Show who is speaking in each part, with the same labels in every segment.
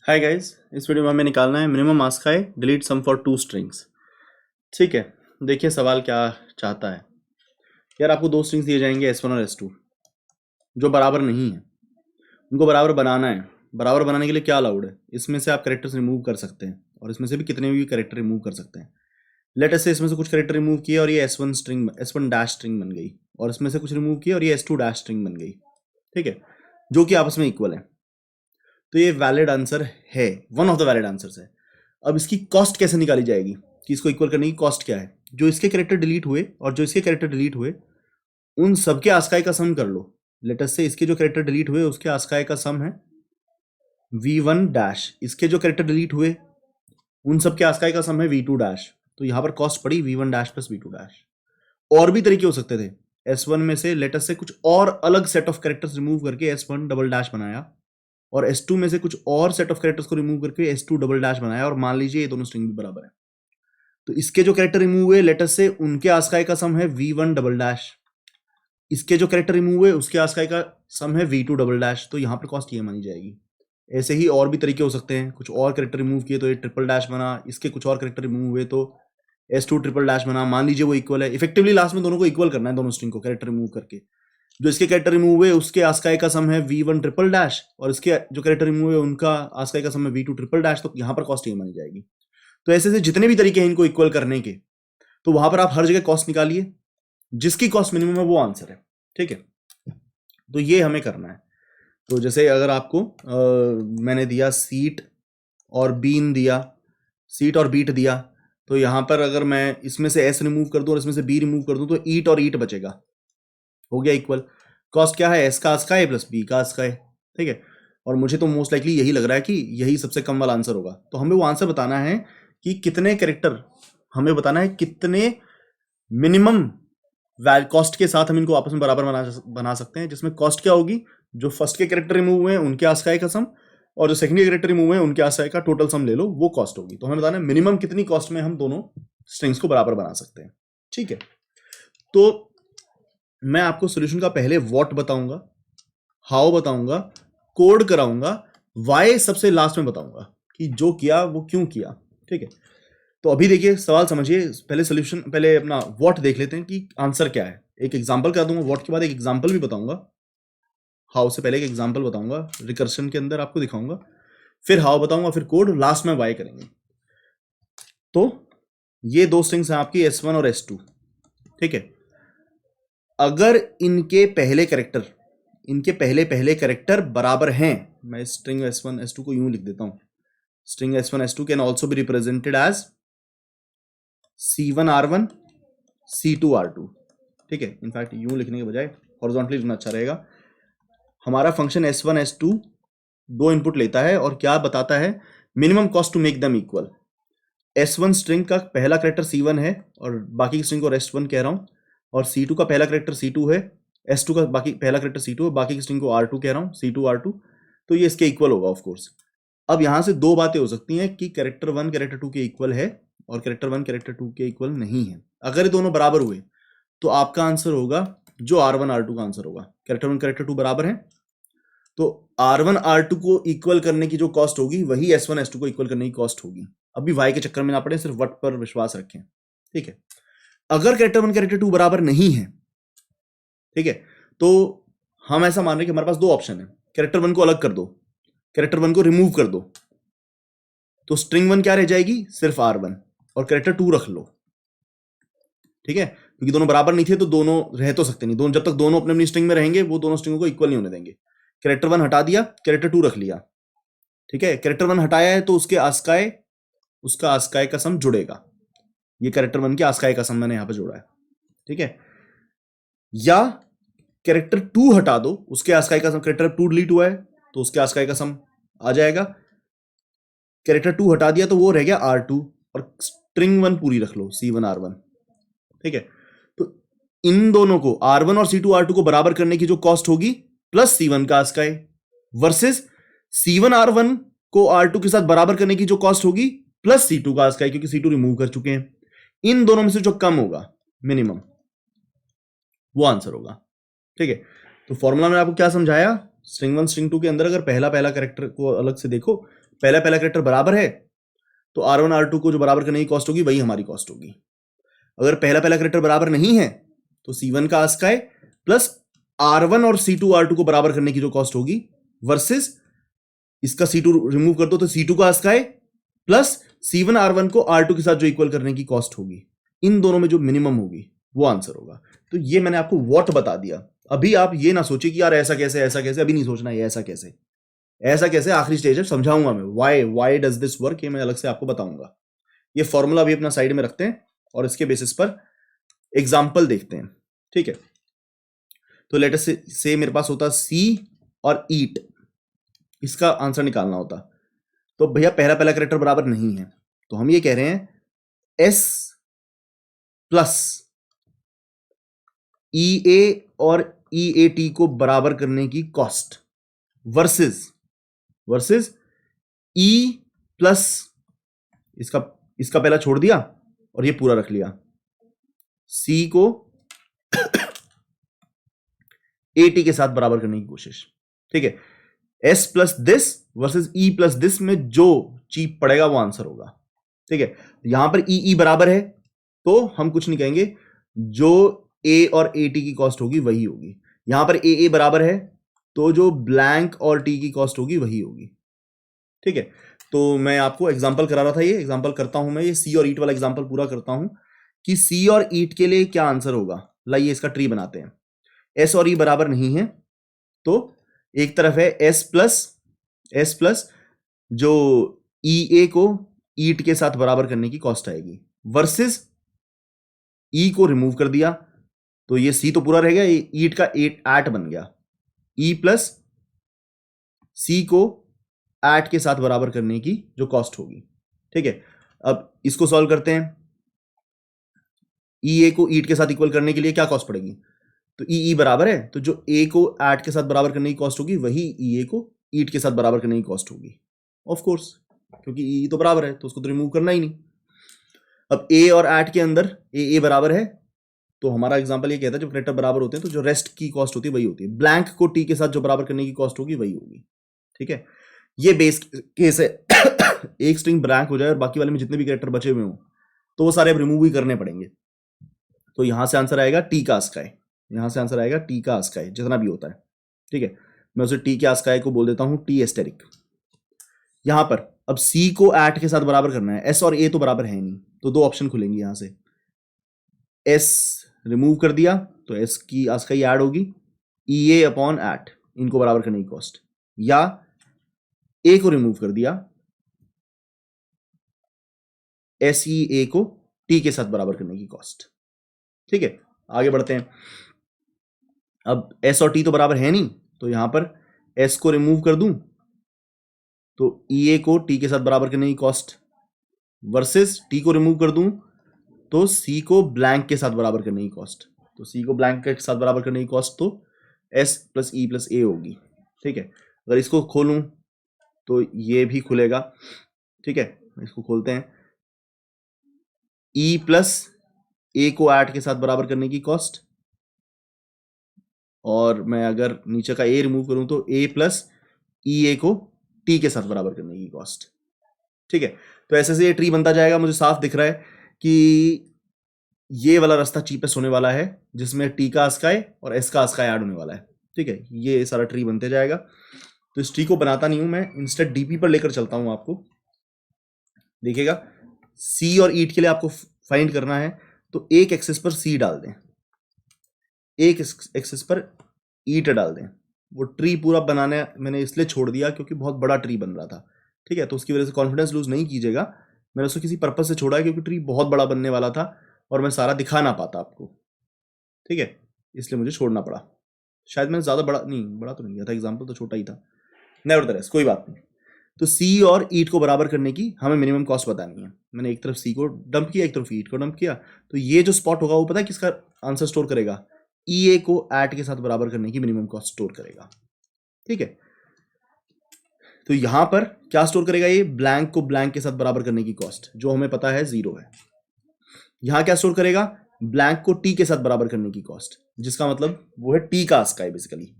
Speaker 1: Hi guys, इस video में हमें निकालना है minimum ASCII delete sum for two strings. ठीक है, देखिए सवाल क्या चाहता है। यार आपको दो स्ट्रिंग्स दिए जाएंगे S1 और S2 जो बराबर नहीं है, उनको बराबर बनाना है। बराबर बनाने के लिए क्या अलाउड है, इसमें से आप कैरेक्टर्स रिमूव कर सकते हैं और इसमें से भी कितने भी कैरेक्टर रिमूव कर सकते हैं। लेट अस से इसमें से कुछ कैरेक्टर रिमूव किए और ये S1 डैश स्ट्रिंग बन गई, और इसमें से कुछ रिमूव किए और ये S2 डैश स्ट्रिंग बन गई। ठीक है, जो कि आपस में इक्वल है। तो ये वैलिड आंसर है, one of the valid answers है। अब इसकी कॉस्ट कैसे निकाली जाएगी कि इसको इक्वल करने की कॉस्ट क्या है। जो इसके कैरेक्टर डिलीट हुए और जो इसके कैरेक्टर डिलीट हुए उन सबके आस्काई का सम कर लो। लेटस से इसके जो कैरेक्टर डिलीट हुए उसके आस्काई का सम है V1 डैश, इसके जो कैरेक्टर डिलीट हुए उन सबके आस्काई का सम है V2 डैश। तो यहां पर कॉस्ट पड़ी V1 dash plus V2 dash. और भी तरीके हो सकते थे। S1 में से लेटस से कुछ और अलग सेट ऑफ कैरेक्टर्स रिमूव करके S1 डबल डैश बनाया, और S2 में से कुछ और सेट ऑफ कैरेक्टर्स को रिमूव करके S2 डबल डैश बनाया, और मान लीजिए ये दोनों स्ट्रिंग भी बराबर है। तो इसके जो कैरेक्टर रिमूव हुए लेटस से उनके आस्काई का सम है V1 डबल डैश, इसके जो कैरेक्टर रिमूव हुए उसके आस्काई का सम है V2 डबल डैश। तो यहां पर कॉस्ट ये मानी जाएगी। ऐसे ही और भी तरीके हो सकते हैं। कुछ और कैरेक्टर रिमूव किए तो ये ट्रिपल डैश बना, इसके कुछ और कैरेक्टर रिमूव हुए तो S2 ट्रिपल डैश बना। मान लीजिए वो इक्वल है। इफेक्टिवली लास्ट में दोनों को इक्वल करना है, दोनों स्ट्रिंग को कैरेक्टर रिमूव करके। जो इसके कैरेक्टर रिमूव हुए उसके आस्काई का सम है V1 ट्रिपल डैश, और इसके जो कैरेक्टर रिमूव हुए उनका आस्काई का सम है V2 ट्रिपल डैश। तो यहां पर कॉस्ट ये मानी जाएगी। तो ऐसे से जितने भी तरीके हैं इनको इक्वल करने के, तो वहां पर आप हर जगह कॉस्ट निकालिए, जिसकी कॉस्ट मिनिमम है वो आंसर है। ठीक है, तो ये हमें करना है। तो जैसे अगर आपको मैंने दिया सीट और बीन दिया, सीट और बीट दिया, तो यहां पर अगर मैं इसमें से एस रिमूव कर दूं और इसमें से बी रिमूव कर दूं तो ईट और ईट बचेगा, हो गया इक्वल। कॉस्ट क्या है, एस का आस्काई प्लस बी का आस्काई। ठीक है, और मुझे तो मोस्ट लाइकली यही लग रहा है कि यही सबसे कम वाला आंसर होगा। तो हमें वो आंसर बताना है कि कितने कैरेक्टर, हमें बताना है कितने मिनिमम कॉस्ट के साथ हम इनको आपस में बराबर बना सकते हैं, जिसमें कॉस्ट क्या होगी, जो फर्स्ट के कैरेक्टर रिमूव हुए हैं उनके आस्काई का सम, और जो सेकंड के कैरेक्टर रिमूव हुए हैं उनके आस्काई का टोटल सम ले लो, वो कॉस्ट होगी। तो हमें बताना है मिनिमम कितनी कॉस्ट में हम दोनों स्ट्रिंग्स को बराबर बना सकते हैं। ठीक है, तो मैं आपको सोल्यूशन का पहले व्हाट बताऊंगा, हाउ बताऊंगा, कोड कराऊंगा, वाई सबसे लास्ट में बताऊंगा कि जो किया वो क्यों किया। ठीक है, तो अभी देखिए सवाल समझिए। पहले सोल्यूशन, पहले अपना व्हाट देख लेते हैं कि आंसर क्या है। एक एग्जांपल कर दूंगा, व्हाट के बाद एक एग्जांपल भी बताऊंगा, हाउ से पहले एक एग्जांपल बताऊंगा, रिकर्शन के अंदर आपको दिखाऊंगा, फिर हाउ बताऊंगा, फिर कोड, लास्ट में वाई करेंगे। तो ये दो स्ट्रिंग्स हैं आपकी S1 और S2। ठीक है, अगर इनके पहले कैरेक्टर, इनके पहले पहले कैरेक्टर बराबर हैं, मैं स्ट्रिंग S1 S2 को यूं लिख देता हूं। String S1 S2 can also be represented as C1 R1 C2 R2। ठीक है, इनफैक्ट यूं लिखने के बजाय हॉरिजॉन्टली लिखना अच्छा रहेगा। हमारा फंक्शन S1 S2 दो इनपुट लेता है और क्या बताता है, minimum cost to make them equal. S1 string का पहला कैरेक्टर C1 है और बाकी की स्ट्रिंग को S1 कह रहा हूं, और C2 का पहला कैरेक्टर C2 है, S2 का बाकी पहला कैरेक्टर C2 है, बाकी की स्ट्रिंग को R2 कह रहा हूं, C2 R2। तो ये इसके इक्वल होगा ऑफ कोर्स। अब यहां से दो बातें हो सकती हैं कि कैरेक्टर 1 कैरेक्टर 2 के इक्वल है और कैरेक्टर 1 कैरेक्टर 2 के इक्वल नहीं है। अगर ये दोनों बराबर हुए तो आपका आंसर होगा जो R1 R2 का आंसर होगा। कैरेक्टर 1 कैरेक्टर 2 बराबर है तो R1 R2 को इक्वल करने की जो कॉस्ट होगी वही S1 S2 को इक्वल करने की कॉस्ट होगी। अभी वाई के चक्कर में ना पड़े, सिर्फ वट पर विश्वास रखें। ठीक है, अगर कैरेक्टर 1 कैरेक्टर 2 बराबर नहीं है, ठीक है, तो हम ऐसा मान रहे हैं कि हमारे पास दो ऑप्शन है। कैरेक्टर 1 को अलग कर दो, कैरेक्टर 1 को रिमूव कर दो, तो स्ट्रिंग 1 क्या रह जाएगी, सिर्फ R1, और कैरेक्टर 2 रख लो। ठीक है, क्योंकि दोनों बराबर नहीं थे तो दोनों रह तो सकते नहीं, दोनों जब तक दोनों अपने अपनी स्ट्रिंग में रहेंगे वो दोनों स्ट्रिंगों को इक्वल नहीं होने देंगे। कैरेक्टर 1 हटा दिया, कैरेक्टर 2 रख लिया। ठीक है, कैरेक्टर 1 हटाया है तो उसके आस्काई, उसका आस्काई का सम जुड़ेगा। ये कैरेक्टर 1 के आस्काई का सम मैंने यहां पर जोड़ा है। ठीक है, या कैरेक्टर 2 हटा दो, उसके आस्काई का सम, कैरेक्टर 2 डिलीट हुआ है तो उसके आस्काई का सम आ जाएगा। कैरेक्टर 2 हटा दिया तो वो रह गया R2, और स्ट्रिंग 1 पूरी रख लो C1 R1। ठीक है, तो इन दोनों को R1 और C2 R2 को बराबर करने की जो कॉस्ट होगी प्लस C1 का आस्काई, वर्सेस C1 R1 को R2 के साथ बराबर करने की जो कॉस्ट होगी प्लस C2 का आस्काई, क्योंकि C2 रिमूव कर चुके हैं। इन दोनों में से जो कम होगा मिनिमम, वो आंसर होगा। ठीक है, तो फॉर्मूला में आपको क्या समझाया, स्ट्रिंग 1 स्ट्रिंग 2 के अंदर अगर पहला पहला कैरेक्टर को अलग से देखो पहला पहला कैरेक्टर बराबर है तो R1 R2 को जो बराबर करने की कॉस्ट होगी वही हमारी कॉस्ट होगी। अगर पहला पहला कैरेक्टर बराबर नहीं है तो C1 का ASCII प्लस R1 और C2 R2 को बराबर करने की जो कॉस्ट होगी वर्सेस इसका C2 रिमूव कर दो तो C2 का ASCII प्लस C1 R1 को R2 के साथ जो इक्वल करने की कॉस्ट होगी, इन दोनों में जो मिनिमम होगी वो आंसर होगा। तो ये मैंने आपको व्हाट बता दिया। अभी आप ये ना सोचिए कि यार ऐसा कैसे, अभी नहीं सोचना है ऐसा कैसे आखिरी स्टेज है, समझाऊंगा मैं व्हाई डज दिस वर्क, ये मैं अलग से आपको बताऊंगा। ये फॉर्मूला भी अपना साइड में रखते हैं और इसके बेसिस पर एग्जाम्पल देखते हैं, ठीक है। तो लेट अस से मेरे पास होता सी और ईट, इसका आंसर निकालना होता। तो भैया पहला पहला कैरेक्टर बराबर नहीं है तो हम ये कह रहे हैं एस प्लस ई ए और ई ए टी को बराबर करने की कॉस्ट वर्सेस ई प्लस इसका पहला छोड़ दिया और ये पूरा रख लिया, सी को ए टी के साथ बराबर करने की कोशिश, ठीक है। S plus this versus E plus this में जो चीप पड़ेगा वो आंसर होगा, ठीक है। यहां पर ई बराबर है तो हम कुछ नहीं कहेंगे, जो ए और ए टी की कॉस्ट होगी वही होगी। यहां पर ए बराबर है तो जो ब्लैंक और टी की कॉस्ट होगी वही होगी, ठीक है। तो मैं आपको एग्जांपल करा रहा था, ये एग्जांपल करता हूं मैं, ये सी और ईट वाला एग्जांपल पूरा करता हूं कि सी और ईट के लिए क्या आंसर होगा। लाइए इसका ट्री बनाते हैं। एस और ई बराबर नहीं है तो एक तरफ है एस प्लस जो ई ए को ईट के साथ बराबर करने की कॉस्ट आएगी वर्सेस ई को रिमूव कर दिया तो ये सी तो पूरा रह गया, ये ईट का एट बन गया, ई प्लस सी को एट के साथ बराबर करने की जो कॉस्ट होगी, ठीक है। अब इसको सॉल्व करते हैं। ई ए को ईट के साथ इक्वल करने के लिए क्या कॉस्ट पड़ेगी, तो ई बराबर है तो जो ए को एट के साथ बराबर करने की कॉस्ट होगी वही ई ए को ईट के साथ बराबर करने की कॉस्ट होगी, ऑफ कोर्स, क्योंकि ई तो बराबर है तो उसको तो रिमूव करना ही नहीं। अब ए और एट के अंदर ए बराबर है तो हमारा एग्जांपल ये कहता है जब कैरेक्टर बराबर होते हैं तो जो रेस्ट की कॉस्ट होती है वही होती है, ब्लैंक को टी के साथ जो बराबर करने की कॉस्ट होगी वही होगी, ठीक है। ये बेस केस है एक स्ट्रिंग ब्लैंक हो जाए और बाकी वाले में जितने भी कैरेक्टर बचे हुए हों तो वो सारे अब रिमूव ही करने पड़ेंगे। तो यहां से आंसर आएगा टी का ASCII, यहां से आंसर आएगा टी का ASCII जितना भी होता है, ठीक है। मैं उसे टी के ASCII को बोल देता हूं टी एस्टेरिक। यहां पर अब सी को एट के साथ बराबर करना है, एस और ए तो बराबर है नहीं तो दो ऑप्शन खुलेंगे, यहां से एस रिमूव कर दिया तो एस की ASCII ऐड होगी ई ए अपॉन एट, इनको बराबर करने की कॉस्ट, या ए को रिमूव कर दिया एस ई ए को टी के साथ बराबर करने की कॉस्ट, ठीक है। आगे बढ़ते हैं। अब एस और टी तो बराबर है नहीं तो यहां पर एस को रिमूव कर दूं तो ई ए को टी के साथ बराबर करने की कॉस्ट वर्सेस टी को रिमूव कर दूं तो सी को ब्लैंक के साथ बराबर करने की कॉस्ट, तो सी को ब्लैंक के साथ बराबर करने की कॉस्ट तो एस प्लस ई प्लस ए होगी, ठीक है। अगर इसको खोलूं तो ये भी खुलेगा, ठीक है। इसको खोलते हैं, ई प्लस ए को एट के साथ बराबर करने की कॉस्ट, और मैं अगर नीचे का ए रिमूव करूं तो ए प्लस ई ए को टी के साथ बराबर करने की कॉस्ट, ठीक है। तो ऐसे से ये ट्री बनता जाएगा। मुझे साफ दिख रहा है कि ये वाला रास्ता चीपेस्ट होने वाला है जिसमें टी का ASCII और एस का ASCII ऐड होने वाला है, ठीक है। ये सारा ट्री बनते जाएगा। तो इस ट्री को बनाता नहीं हूं मैं, इंस्टेड डीपी पर लेकर चलता हूं आपको। देखिएगा सी और ईट के लिए आपको फाइंड करना है तो एक एक्सिस पर सी डाल दें, एक एक्सिस पर ईट डाल दें। वो ट्री पूरा बनाने मैंने इसलिए छोड़ दिया क्योंकि बहुत बड़ा ट्री बन रहा था, ठीक है। तो उसकी वजह से कॉन्फिडेंस लूज नहीं कीजिएगा, मैंने उसको किसी पर्पज से छोड़ा है क्योंकि ट्री बहुत बड़ा बनने वाला था और मैं सारा दिखा ना पाता आपको, ठीक है, इसलिए मुझे छोड़ना पड़ा। शायद मैंने ज़्यादा बड़ा तो नहीं किया था, एग्जाम्पल तो छोटा ही था, नेवरदलेस कोई बात नहीं। तो सी और ईट को बराबर करने की हमें मिनिमम कॉस्ट बतानी है। मैंने एक तरफ सी को डंप किया, एक तरफ ईट को डंप किया, तो ये जो स्पॉट होगा वो पता है किसका आंसर स्टोर करेगा, ई ए को एट के साथ बराबर करने की मिनिमम कॉस्ट स्टोर करेगा, ठीक है। तो यहां पर क्या स्टोर करेगा, ये ब्लैंक को ब्लैंक के साथ बराबर करने की कॉस्ट जो हमें पता है 0 है। यहां क्या स्टोर करेगा, ब्लैंक को टी के साथ बराबर करने की कॉस्ट, जिसका मतलब वो है टी का ASCII, बेसिकली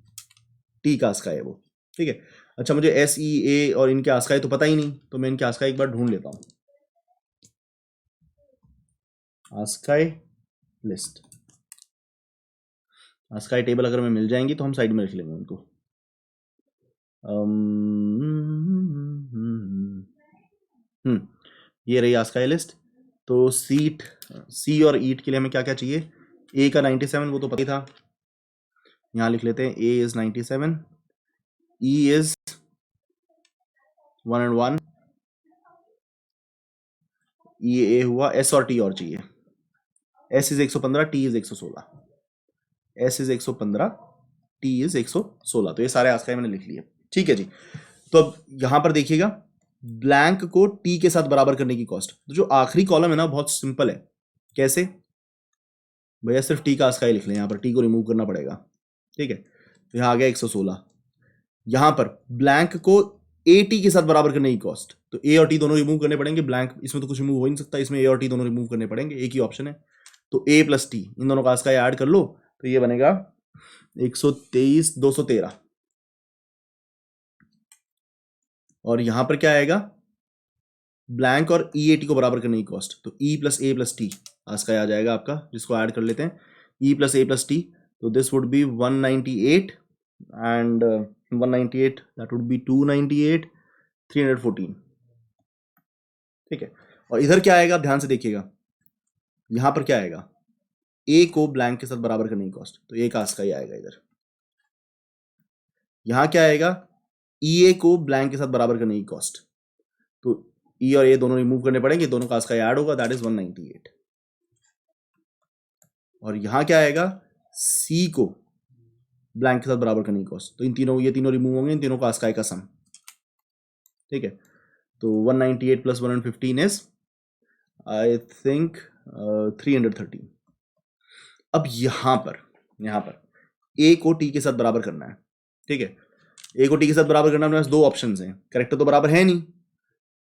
Speaker 1: टी का ASCII है वो, ठीक है। अच्छा, मुझे एस ई ए और इनके आस्काई तो पता ही नहीं, तो मैं इनके आस्काई एक बार ढूंढ लेता हूँ। आस्काई लिस्ट, आस्काई टेबल अगर मैं मिल जाएंगी तो हम साइड में रख लेंगे उनको। ये रही आस्काई लिस्ट। तो सीट, सी और ईट के लिए हमें क्या क्या चाहिए? ए का 97 वो तो पता ही था, यहाँ लिख लेते हैं ए इज 97, ई इज 1 and 1, ये ए हुआ, एस और टी और चाहिए। S is 115, T is 116, S is 115, T is 116। तो ये सारे आस्काई मैंने लिख लिए, ठीक है जी। तो अब यहां पर देखिएगा, ब्लैंक को टी के साथ बराबर करने की कॉस्ट, तो जो आखिरी कॉलम है ना बहुत सिंपल है। कैसे भैया? सिर्फ टी का आस्काई लिख लें, यहां पर टी को रिमूव करना पड़ेगा, ठीक है। तो यहां आ गया 116। यहां पर ब्लैंक को ए टी के साथ बराबर करने की कॉस्ट, तो ए और टी दोनों रिमूव करने पड़ेंगे। ब्लैंक इसमें तो कुछ रिमूव हो ही नहीं सकता, इसमें ए और टी दोनों रिमूव करने पड़ेंगे, एक ही ऑप्शन है। तो ए प्लस टी, इन दोनों का आस्काई ऐड कर लो, तो ये बनेगा 123 213। और यहां पर क्या आएगा? ब्लैंक और ई ए टी को बराबर करने की कॉस्ट, तो ई प्लस ए प्लस टी आस्काई आ जाएगा आपका, जिसको ऐड कर लेते हैं, ई प्लस ए प्लस टी। तो this would be 198 and 198, that would be 298, 314, ठीक है। और इधर क्या आएगा? ध्यान से देखिएगा, यहां पर क्या आएगा? ए को ब्लैंक के साथ बराबर करने की कॉस्ट, तो ए का आस्काई आएगा इधर। यहां क्या आएगा? ई ए को ब्लैंक के साथ बराबर करने की कॉस्ट, तो ई और ए दोनों रिमूव करने पड़ेंगे, दोनों का आस्काई ऐड होगा, दैट इज 198। और यहां क्या आएगा? सी को ब्लैंक के साथ बराबर करने की कॉस्ट, तो इन तीनों, ये तीनों रिमूव होंगे, इन तीनों का आस्काई का सम, ठीक है। तो 198 प्लस 115 इज आई थिंक 313। अब यहां पर ए को टी के साथ बराबर करना है, ठीक है। ए को टी के साथ बराबर करना, हमारे पास दो ऑप्शंस हैं, करेक्टर तो बराबर है नहीं,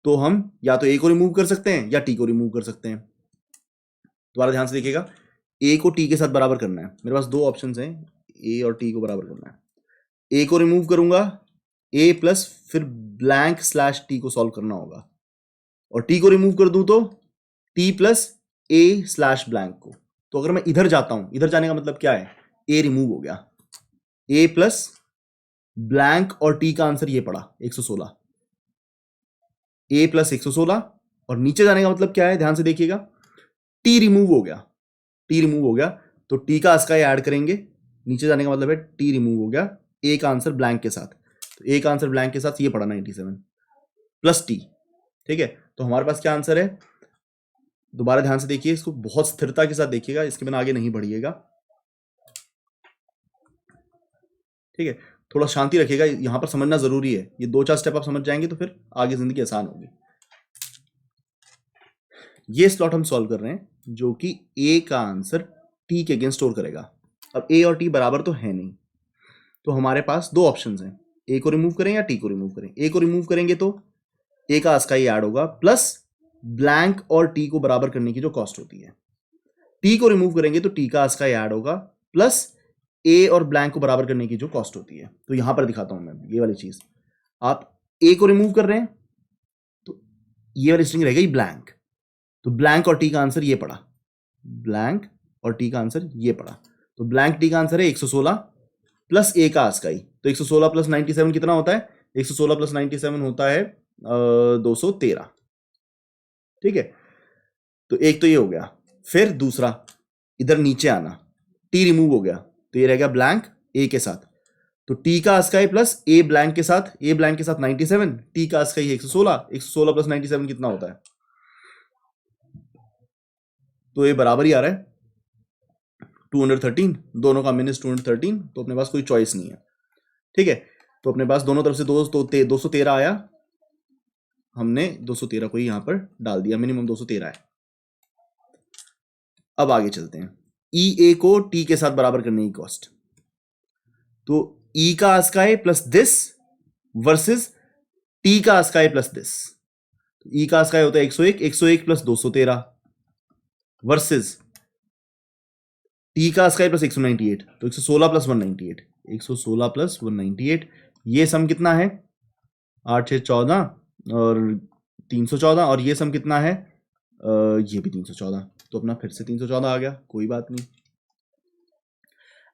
Speaker 1: तो हम या तो ए को रिमूव कर सकते हैं या टी को रिमूव कर सकते हैं। दोबारा ध्यान से देखिएगा, ए को टी के साथ बराबर करना है, मेरे पास दो ऑप्शंस हैं, ए और टी को बराबर करना है। ए को रिमूव करूंगा, ए प्लस फिर ब्लैंक स्लैश टी को सॉल्व करना होगा, और टी को रिमूव कर दूं तो T plus A slash blank को। तो अगर मैं इधर जाता हूं, इधर जाने का मतलब क्या है? ए रिमूव हो गया, ए प्लस ब्लैंक और टी का आंसर ये पड़ा 116, ए प्लस 116। और नीचे जाने का मतलब क्या है? ध्यान से देखिएगा, टी रिमूव हो गया, टी रिमूव हो गया, तो टी का आस्काई ऐड करेंगे, नीचे जाने का मतलब है टी रिमूव हो गया, ए का आंसर ब्लैंक के साथ, तो ए का आंसर ब्लैंक के साथ ये पड़ा 97 प्लस टी, ठीक है। तो हमारे पास क्या आंसर है? दोबारा ध्यान से देखिए, इसको बहुत स्थिरता के साथ देखिएगा, इसके बिना आगे नहीं बढ़िएगा, ठीक है। थोड़ा शांति रखिएगा, यहां पर समझना जरूरी है, ये 2-4 स्टेप आप समझ जाएंगे तो फिर आगे जिंदगी आसान होगी। ये स्लॉट हम सॉल्व कर रहे हैं, जो कि ए का आंसर टी के अगेंस्ट स्टोर करेगा। अब ए और टी बराबर तो है नहीं, तो हमारे पास दो ऑप्शंस हैं, ए को रिमूव करें या टी को रिमूव करें। ए को रिमूव करेंगे तो ए का आस्काई ऐड होगा, प्लस ब्लैंक और टी को बराबर करने की जो कॉस्ट होती है। टी को रिमूव करेंगे तो टी का आस्काई ऐड होगा, प्लस ए और ब्लैंक को बराबर करने की जो कॉस्ट होती है। तो यहां पर दिखाता हूं मैं ये वाली चीज, आप ए को रिमूव कर रहे हैं तो ये वाली स्ट्रिंग रह गई ब्लैंक, तो ब्लैंक और टी का आंसर ये पड़ा, ब्लैंक और टी का आंसर ये पड़ा, तो ब्लैंक टी का आंसर है 116 प्लस ए का आस्काई। तो 116 प्लस 97 कितना होता है? 116 प्लस 97 होता है 213, ठीक है। तो एक तो ये हो गया, फिर दूसरा इधर नीचे आना, टी रिमूव हो गया, तो ये रह गया ब्लैंक ए के साथ, तो टी का आस्काई प्लस ए ब्लैंक के साथ, ए ब्लैंक के साथ 97, टी का आस्काई 116, 116 प्लस 97 कितना होता है? तो ये बराबर ही आ रहा है 213, दोनों का मीन इज 213, तो अपने पास कोई चॉइस नहीं है, ठीक है। तो अपने पास दोनों तरफ से 213 आया, हमने 213 को ही यहां पर डाल दिया, मिनिमम 213 है। अब आगे चलते हैं, ई ए को टी के साथ बराबर करने की कॉस्ट, तो ई का ASCII plus this versus T का आस्काई प्लस दिस। ई का आस्काई होता है 101, 101 प्लस 213 वर्सेस टी का आस्काई प्लस 198, तो 116 प्लस 198, 116 प्लस 198, ये सम कितना है? 8 6 14 और 314 और ये सम कितना है, ये भी 314, तो अपना फिर से 314 आ गया, कोई बात नहीं।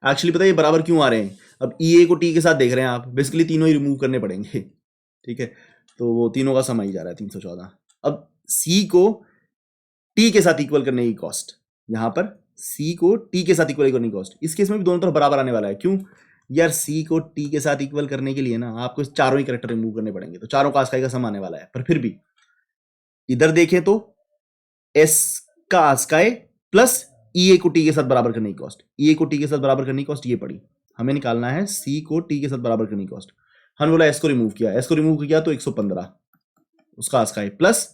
Speaker 1: एक्चुअली पता है ये बराबर क्यों आ रहे हैं, अब ई ए को टी के साथ देख रहे हैं आप, बेसिकली तीनों ही रिमूव करने पड़ेंगे, ठीक है, तो वो तीनों का सम आ ही जा रहा है 314। अब सी को टी के साथ इक्वल करने की कॉस्ट, यहां पर सी को टी के साथ इक्वल करने की कॉस्ट, इस केस में भी दोनों तरफ बराबर आने वाला है। क्यों यार, सी को टी के साथ इक्वल करने के लिए ना आपको चारों ही कैरेक्टर रिमूव करने पड़ेंगे, तो चारों का आस्काई का सम आने वाला है। पर फिर भी इधर देखें तो एस का आस्काई प्लस ई ए को टी के साथ बराबर करने की कॉस्ट, ई ए को टी के साथ बराबर करने की कॉस्ट ये पड़ी, हमें निकालना है सी को टी के साथ बराबर करने की कॉस्ट। हमने बोला एस को रिमूव किया, एस को रिमूव किया तो 115 उसका आस्काई प्लस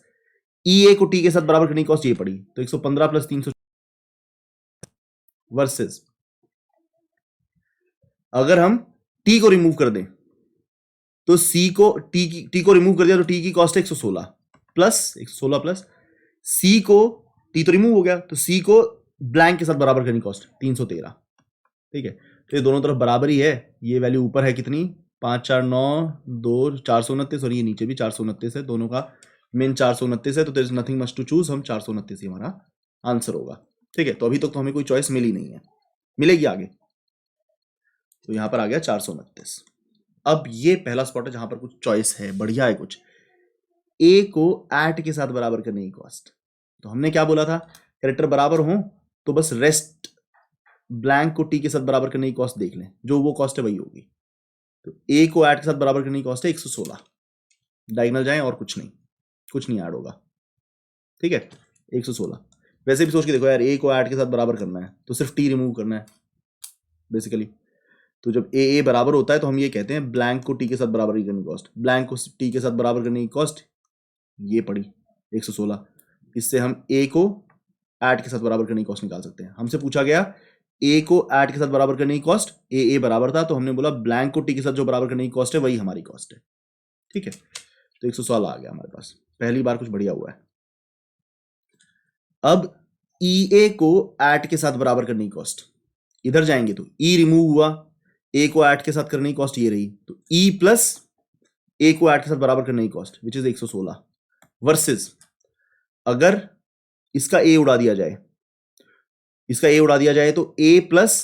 Speaker 1: ई ए को टी के साथ बराबर करने की कॉस्ट ये पड़ी, तो 115 प्लस 300 वर्सेस अगर हम टी को रिमूव कर दें तो सी को टी को रिमूव कर दिया तो टी की कॉस्ट है 116 प्लस सी को टी तो रिमूव हो गया तो सी को ब्लैंक के साथ बराबर करनी कॉस्ट 313, ठीक है, तो ये दोनों तरफ बराबर ही है। ये वैल्यू ऊपर है कितनी 5 4 9 2 429 और ये नीचे भी 429 है, दोनों का मेन 429 है, तो there is nothing much to choose, हम 429 ही हमारा आंसर होगा, ठीक है। तो अभी तक तो हमें कोई चॉइस मिली नहीं है, मिलेगी आगे, तो यहां पर आ गया 429। अब ये पहला स्पॉट है जहां पर कुछ चॉइस है, बढ़िया है कुछ, ए को एट के साथ बराबर करने की कॉस्ट, तो हमने क्या बोला था, कैरेक्टर बराबर हो तो बस रेस्ट ब्लैंक को टी के साथ बराबर करने की कॉस्ट देख लें, जो वो कॉस्ट है वही होगी, तो ए को ऐड के साथ बराबर करने की कॉस्ट है 116, डायगोनल जाएं और कुछ नहीं ऐड होगा, ठीक है 116। वैसे भी सोच के देखो यार, ए को ऐड के साथ बराबर करना है तो सिर्फ टी रिमूव करना है बेसिकली, तो जब ए बराबर होता है तो हम ये कहते हैं ब्लैंक को टी के साथ बराबर करने की कॉस्ट, ब्लैंक को टी के साथ बराबर करने की कॉस्ट ये पड़ी 116, इससे हम ए को ऐड के साथ बराबर करने की कॉस्ट निकाल सकते हैं। हमसे पूछा गया ए को ऐड के साथ बराबर करने की कॉस्ट, ए बराबर था तो हमने बोला ब्लैंक को टी के साथ जो बराबर करने की कॉस्ट है वही हमारी कॉस्ट है, ठीक है, तो 116 आ गया हमारे पास, पहली बार कुछ बढ़िया हुआ है। अब ई ए को ऐड के साथ बराबर करने की कॉस्ट, इधर जाएंगे तो ई रिमूव हुआ, ए को ऐड के साथ करने की कॉस्ट ये रही, तो ई प्लस ए को ऐड के साथ बराबर करने की कॉस्ट विच इज 116 वर्सेस अगर इसका ए उड़ा दिया जाए, इसका ए उड़ा दिया जाए तो ए प्लस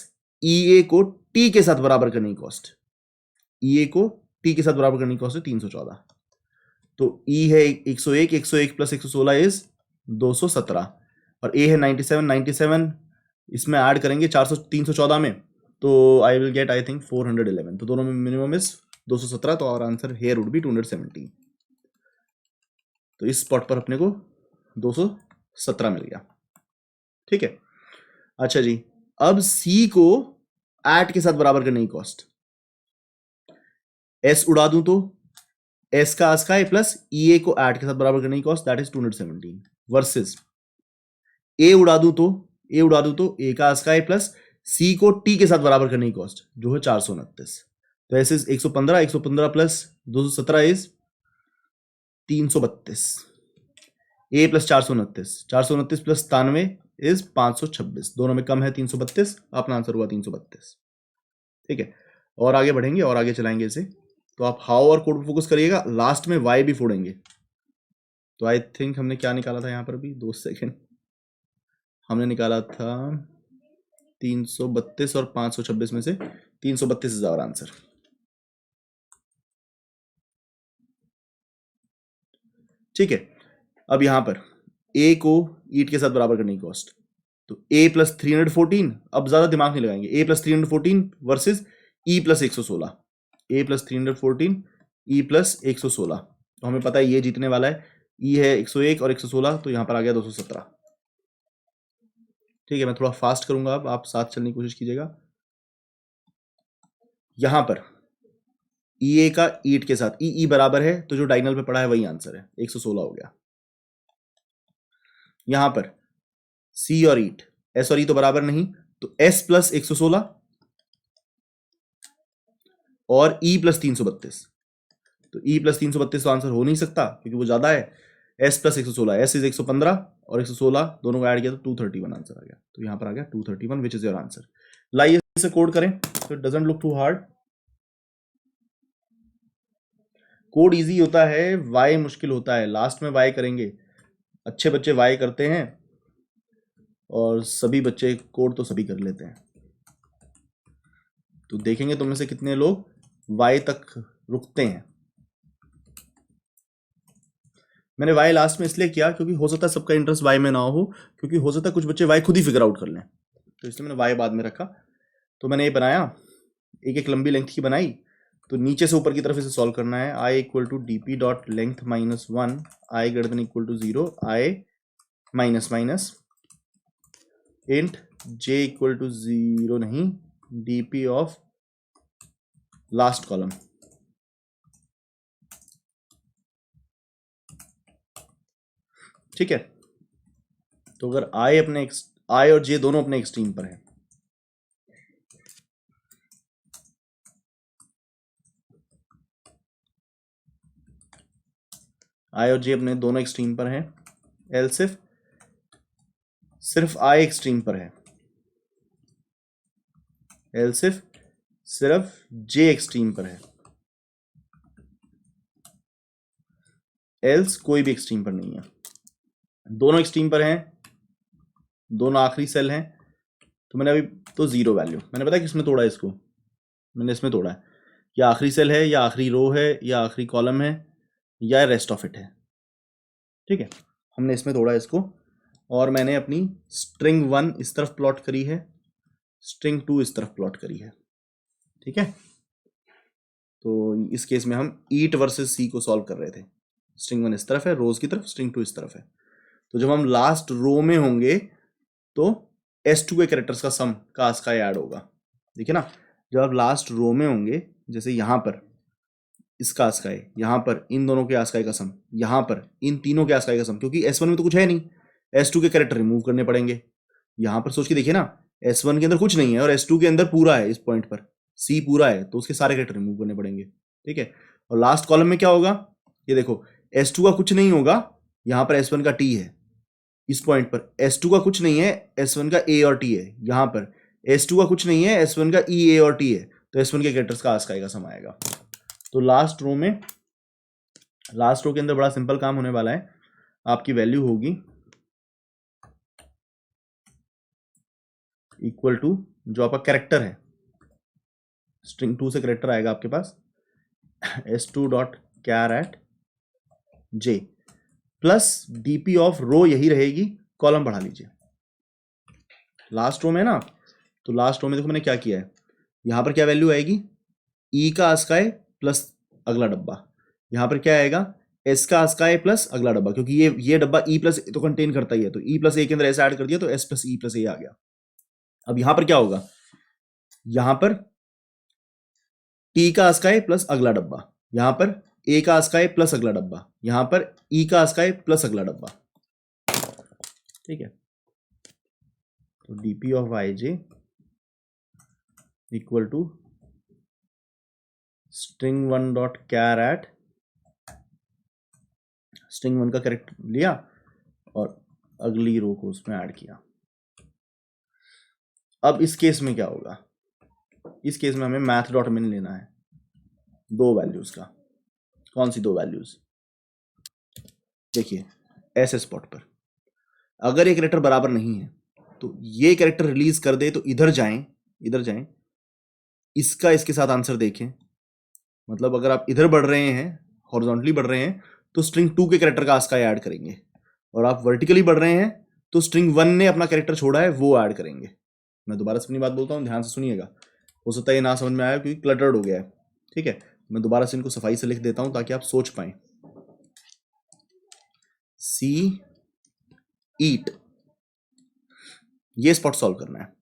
Speaker 1: ई ए को टी के साथ बराबर करने की कॉस्ट, ई ए को टी के साथ बराबर करने की कॉस्ट है 314, तो ई है 101, 101 प्लस 116 इज 217 और ए है 97, इसमें ऐड करेंगे 314 में तो I will get I think 411, तो दोनों में मिनिमम इज 217, तो और आंसर हेयर वुड बी 217, तो इस स्पॉट पर अपने को 217 मिल गया, ठीक है। अच्छा जी, अब सी को ऐट के साथ बराबर करने की कॉस्ट, एस उड़ा दूं तो एस का आस्काई प्लस ई ए को ऐट के साथ बराबर करने की cost that is 217 versus A उड़ा दूं तो ए का आस्काई प्लस सी को टी के साथ बराबर करने की कॉस्ट जो है 429, तो ऐसे 115 plus 217 is 332, A plus 429 plus 97 is 526, दोनों में कम है 332, अपना आंसर हुआ 332, ठीक है। और आगे बढ़ेंगे और आगे चलाएंगे इसे, तो आप हाउ और कोड पर फोकस करिएगा, लास्ट में वाई भी फोड़ेंगे, तो आई थिंक हमने क्या निकाला था यहाँ पर भी 2 सेकेंड, हमने निकाला था 332 और 526 में से 332 इज आवर आंसर, ठीक है। अब यहां पर ए को ईट के साथ बराबर करने की कॉस्ट, तो ए प्लस 314, अब ज्यादा दिमाग नहीं लगाएंगे, ए प्लस 314 वर्सेज ई प्लस 116, ए प्लस 314 ई प्लस 116, तो हमें पता है ये जीतने वाला है, ई है 101 और 116, तो यहां पर आ गया 217, ठीक है। मैं थोड़ा फास्ट करूंगा, अब आप साथ चलने की कोशिश कीजिएगा। यहां पर ई ए का ईट के साथ ई बराबर है तो जो डायगोनल पे पड़ा है वही आंसर है, 116 हो गया। यहां पर सी और ईट, एस और ई तो बराबर नहीं, तो एस प्लस 116 और ई प्लस 332, तो ई प्लस 332 तो आंसर हो नहीं सकता क्योंकि वो ज्यादा है, एस प्लस 116, एस इज 115 और 116 दोनों को ऐड किया तो 231 आंसर आ गया, तो यहां पर आ गया 231 विच इज योर आंसर। लाइए इसे कोड करें, तो it doesn't look too hard, code easy होता है, वाई मुश्किल होता है। लास्ट में वाई करेंगे, अच्छे बच्चे वाई करते हैं और सभी बच्चे कोड तो सभी कर लेते हैं। तो देखेंगे तुम में से कितने लोग वाई तक रुकते हैं। मैंने वाई लास्ट में इसलिए किया क्योंकि हो सकता है सबका इंटरेस्ट वाई में ना हो, क्योंकि हो सकता है कुछ बच्चे वाई खुद ही फिगर आउट कर लें, तो इसलिए मैंने वाई बाद में रखा। तो मैंने ये बनाया, एक एक लंबी लेंथ की बनाई, तो नीचे से ऊपर की तरफ इसे सॉल्व करना है। I equal to D P dot length minus 1, I greater than equal to 0, I minus minus int J equal to 0 नहीं, D P of last column. ठीक है, तो अगर आई और जे दोनों अपने एक्सट्रीम पर है, आई और जे अपने दोनों एक्सट्रीम पर हैं, एल सिर्फ आई एक्सट्रीम पर है, एल सिर्फ जे एक्सट्रीम पर है, एल्स कोई भी एक्सट्रीम पर नहीं है। दोनों एक्सट्रीम पर हैं, दोनों आखिरी सेल हैं, तो मैंने अभी तो 0 वैल्यू, मैंने पता किसमें तोड़ा है इसको, मैंने इसमें तोड़ा है, या आखिरी सेल है, या आखिरी रो है, या आखिरी कॉलम है, या रेस्ट ऑफ इट है। ठीक है, हमने इसमें तोड़ा इसको, और मैंने अपनी स्ट्रिंग 1 इस तरफ प्लॉट करी है, स्ट्रिंग 2 इस तरफ प्लॉट करी है। ठीक है, तो इस केस में हम ईट वर्सेस सी को सॉल्व कर रहे थे। स्ट्रिंग 1 इस तरफ है, रोज की तरफ, स्ट्रिंग 2 इस तरफ है। तो जब हम लास्ट रो में होंगे तो S2 के कैरेक्टर्स का सम का आस्काई ऐड होगा। देखिए ना, जब आप लास्ट रो में होंगे, जैसे यहाँ पर इसका आस्काई, यहाँ पर इन दोनों के आस्काई का सम, यहाँ पर इन तीनों के आस्काई का सम, क्योंकि S1 में तो कुछ है नहीं, S2 के कैरेक्टर रिमूव करने पड़ेंगे। यहाँ पर सोच के देखिए ना, S1 के अंदर कुछ नहीं है और S2 के अंदर पूरा है, इस पॉइंट पर C पूरा है, तो उसके सारे कैरेक्टर रिमूव करने पड़ेंगे। ठीक है, और लास्ट कॉलम में क्या होगा, ये देखो, S2 का कुछ नहीं होगा, यहाँ पर S1 का T है, इस पॉइंट पर S2 का कुछ नहीं है, S1 का A और T है, यहाँ पर S2 का कुछ नहीं है, S1 का E A और T है, तो S1 के कैरेक्टर्स का आस्काई का सम आएगा। तो लास्ट रो के अंदर बड़ा सिंपल काम होने वाला है, आपकी वैल्यू होगी इक्वल टू जो आपका कैरेक्टर है, स्ट्रिंग 2 से कैरेक्टर आएगा आपके पास, S2 dot char at J plus DP of row यही रहेगी, कॉलम बढ़ा लीजिए। लास्ट रो में ना, तो लास्ट रो में देखो मैंने क्या किया है, यहां पर क्या वैल्यू आएगी, ई का आस्काई प्लस अगला डब्बा, यहां पर क्या आएगा, एस का आस्काई प्लस अगला डब्बा, क्योंकि ये डब्बा ई प्लस तो कंटेन करता ही है, तो ई प्लस ए के अंदर ऐसा ऐड कर दिया, तो एस प्लस ई प्लस ए आ गया। अब यहां पर क्या होगा, यहां पर टी का आस्काई प्लस अगला डब्बा, यहां पर ए का आस्काई प्लस अगला डब्बा, यहां पर ई का आस्काई प्लस अगला डब्बा। ठीक है, तो DP of I J equal to string 1 dot char at, string 1 का कैरेक्टर लिया और अगली रो को उसमें ऐड किया। अब इस केस में क्या होगा, इस केस में हमें मैथ डॉट मिन लेना है, दो वैल्यूज का। कौन सी दो वैल्यूज, देखिए ऐसे स्पॉट पर अगर ये कैरेक्टर बराबर नहीं है तो ये कैरेक्टर रिलीज कर दे, तो इधर जाएं, इसका इसके साथ आंसर देखें, मतलब अगर आप इधर बढ़ रहे हैं, हॉरिजॉन्टली बढ़ रहे हैं, तो स्ट्रिंग 2 के कैरेक्टर का आस्काई ऐड करेंगे, और आप वर्टिकली बढ़ रहे हैं तो स्ट्रिंग 1 ने अपना कैरेक्टर छोड़ा है वो ऐड करेंगे। मैं दोबारा से अपनी बात बोलता हूँ, ध्यान से सुनिएगा, हो सकता है ये ना समझ में आया क्योंकि क्लटर्ड हो गया है। ठीक है, मैं दोबारा से इनको सफाई से लिख देता हूं ताकि आप सोच पाए। सी ईट, ये स्पॉट सॉल्व करना है,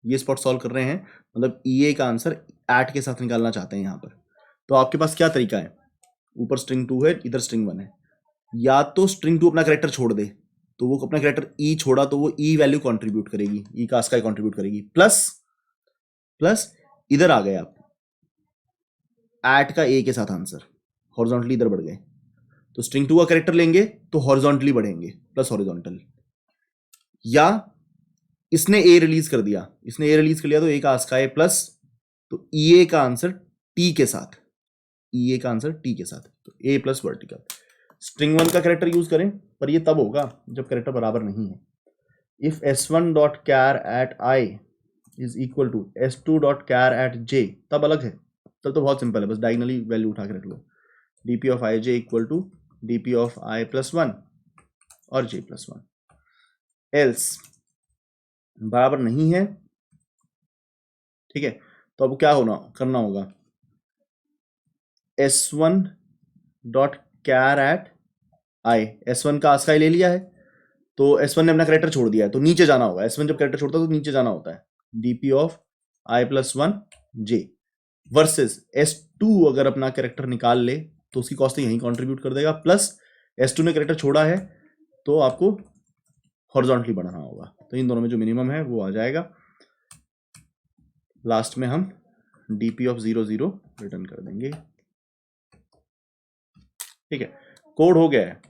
Speaker 1: ये स्पॉट सॉल्व कर रहे हैं, मतलब ई का आंसर एट के साथ निकालना चाहते हैं यहां पर। तो आपके पास क्या तरीका है, ऊपर स्ट्रिंग 2 है, इधर स्ट्रिंग 1 है, या तो स्ट्रिंग 2 अपना कैरेक्टर छोड़ दे, तो वो अपना कैरेक्टर ई छोड़ा तो वो ई वैल्यू कंट्रीब्यूट करेगी, ई का आस्काई कंट्रीब्यूट करेगी, प्लस इधर आ गए आप, एट का ए के साथ आंसर, हॉरिजॉन्टली इधर बढ़ गए, तो स्ट्रिंग 2 का कैरेक्टर लेंगे तो हॉरिजॉन्टली बढ़ेंगे, प्लस हॉरिजॉन्टल, या इसने ए रिलीज कर दिया, तो ए का आस्काई प्लस, तो ई का आंसर टी के साथ, EA का आंसर T के साथ, तो A प्लस वर्टिकल। स्ट्रिंग 1 का कैरेक्टर यूज करें, पर ये तब होगा जब कैरेक्टर बराबर नहीं है। If S1 dot char at I is equal to S2 dot char at J, तब अलग है, तब तो बहुत सिंपल है, बस डायगनली वैल्यू उठा के रख लो। DP of IJ equal to DP of I plus 1 और J प्लस 1। एल्स बराबर नहीं है, ठीक है, तो अब क्या करना होगा, S1 dot char at I, S1 का आस्काई ले लिया है, तो S1 ने अपना कैरेक्टर छोड़ दिया है, तो नीचे जाना होगा। S1 जब कैरेक्टर छोड़ता है तो नीचे जाना होता है। DP of I plus 1 J versus S2 अगर अपना कैरेक्टर निकाल ले तो उसकी कॉस्ट यहीं कंट्रीब्यूट कर देगा, प्लस S2 ने कैरेक्टर छोड़ा है तो आपको हॉरिजॉन्टली बढ़ाना होगा, तो इन दोनों में जो मिनिमम है वो आ जाएगा। लास्ट में हम DP ऑफ 0 0 रिटर्न कर देंगे, ठीक है। कोड हो गया है।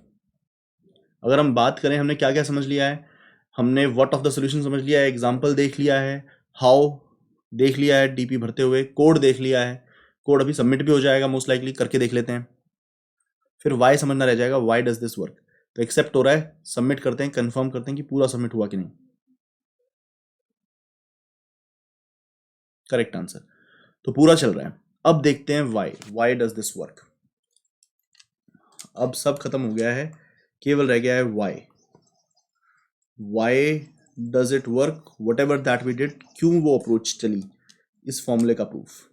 Speaker 1: अगर हम बात करें हमने क्या क्या समझ लिया है, हमने व्हाट ऑफ द सॉल्यूशन समझ लिया है, एग्जांपल देख लिया है, हाउ देख लिया है, DP भरते हुए कोड देख लिया है। कोड अभी सबमिट भी हो जाएगा मोस्ट लाइकली, करके देख लेते हैं। फिर वाई समझना रह जाएगा, वाई डज दिस वर्क, तो एक्सेप्ट हो रहा है, सबमिट करते हैं, कंफर्म करते हैं कि पूरा सबमिट हुआ कि नहीं। करेक्ट आंसर, तो पूरा चल रहा है। अब देखते हैं वाई डज दिस वर्क। अब सब खत्म हो गया है, केवल रह गया है why does it work whatever that we did, क्यों वो अप्रोच चली, इस फॉर्मूले का प्रूफ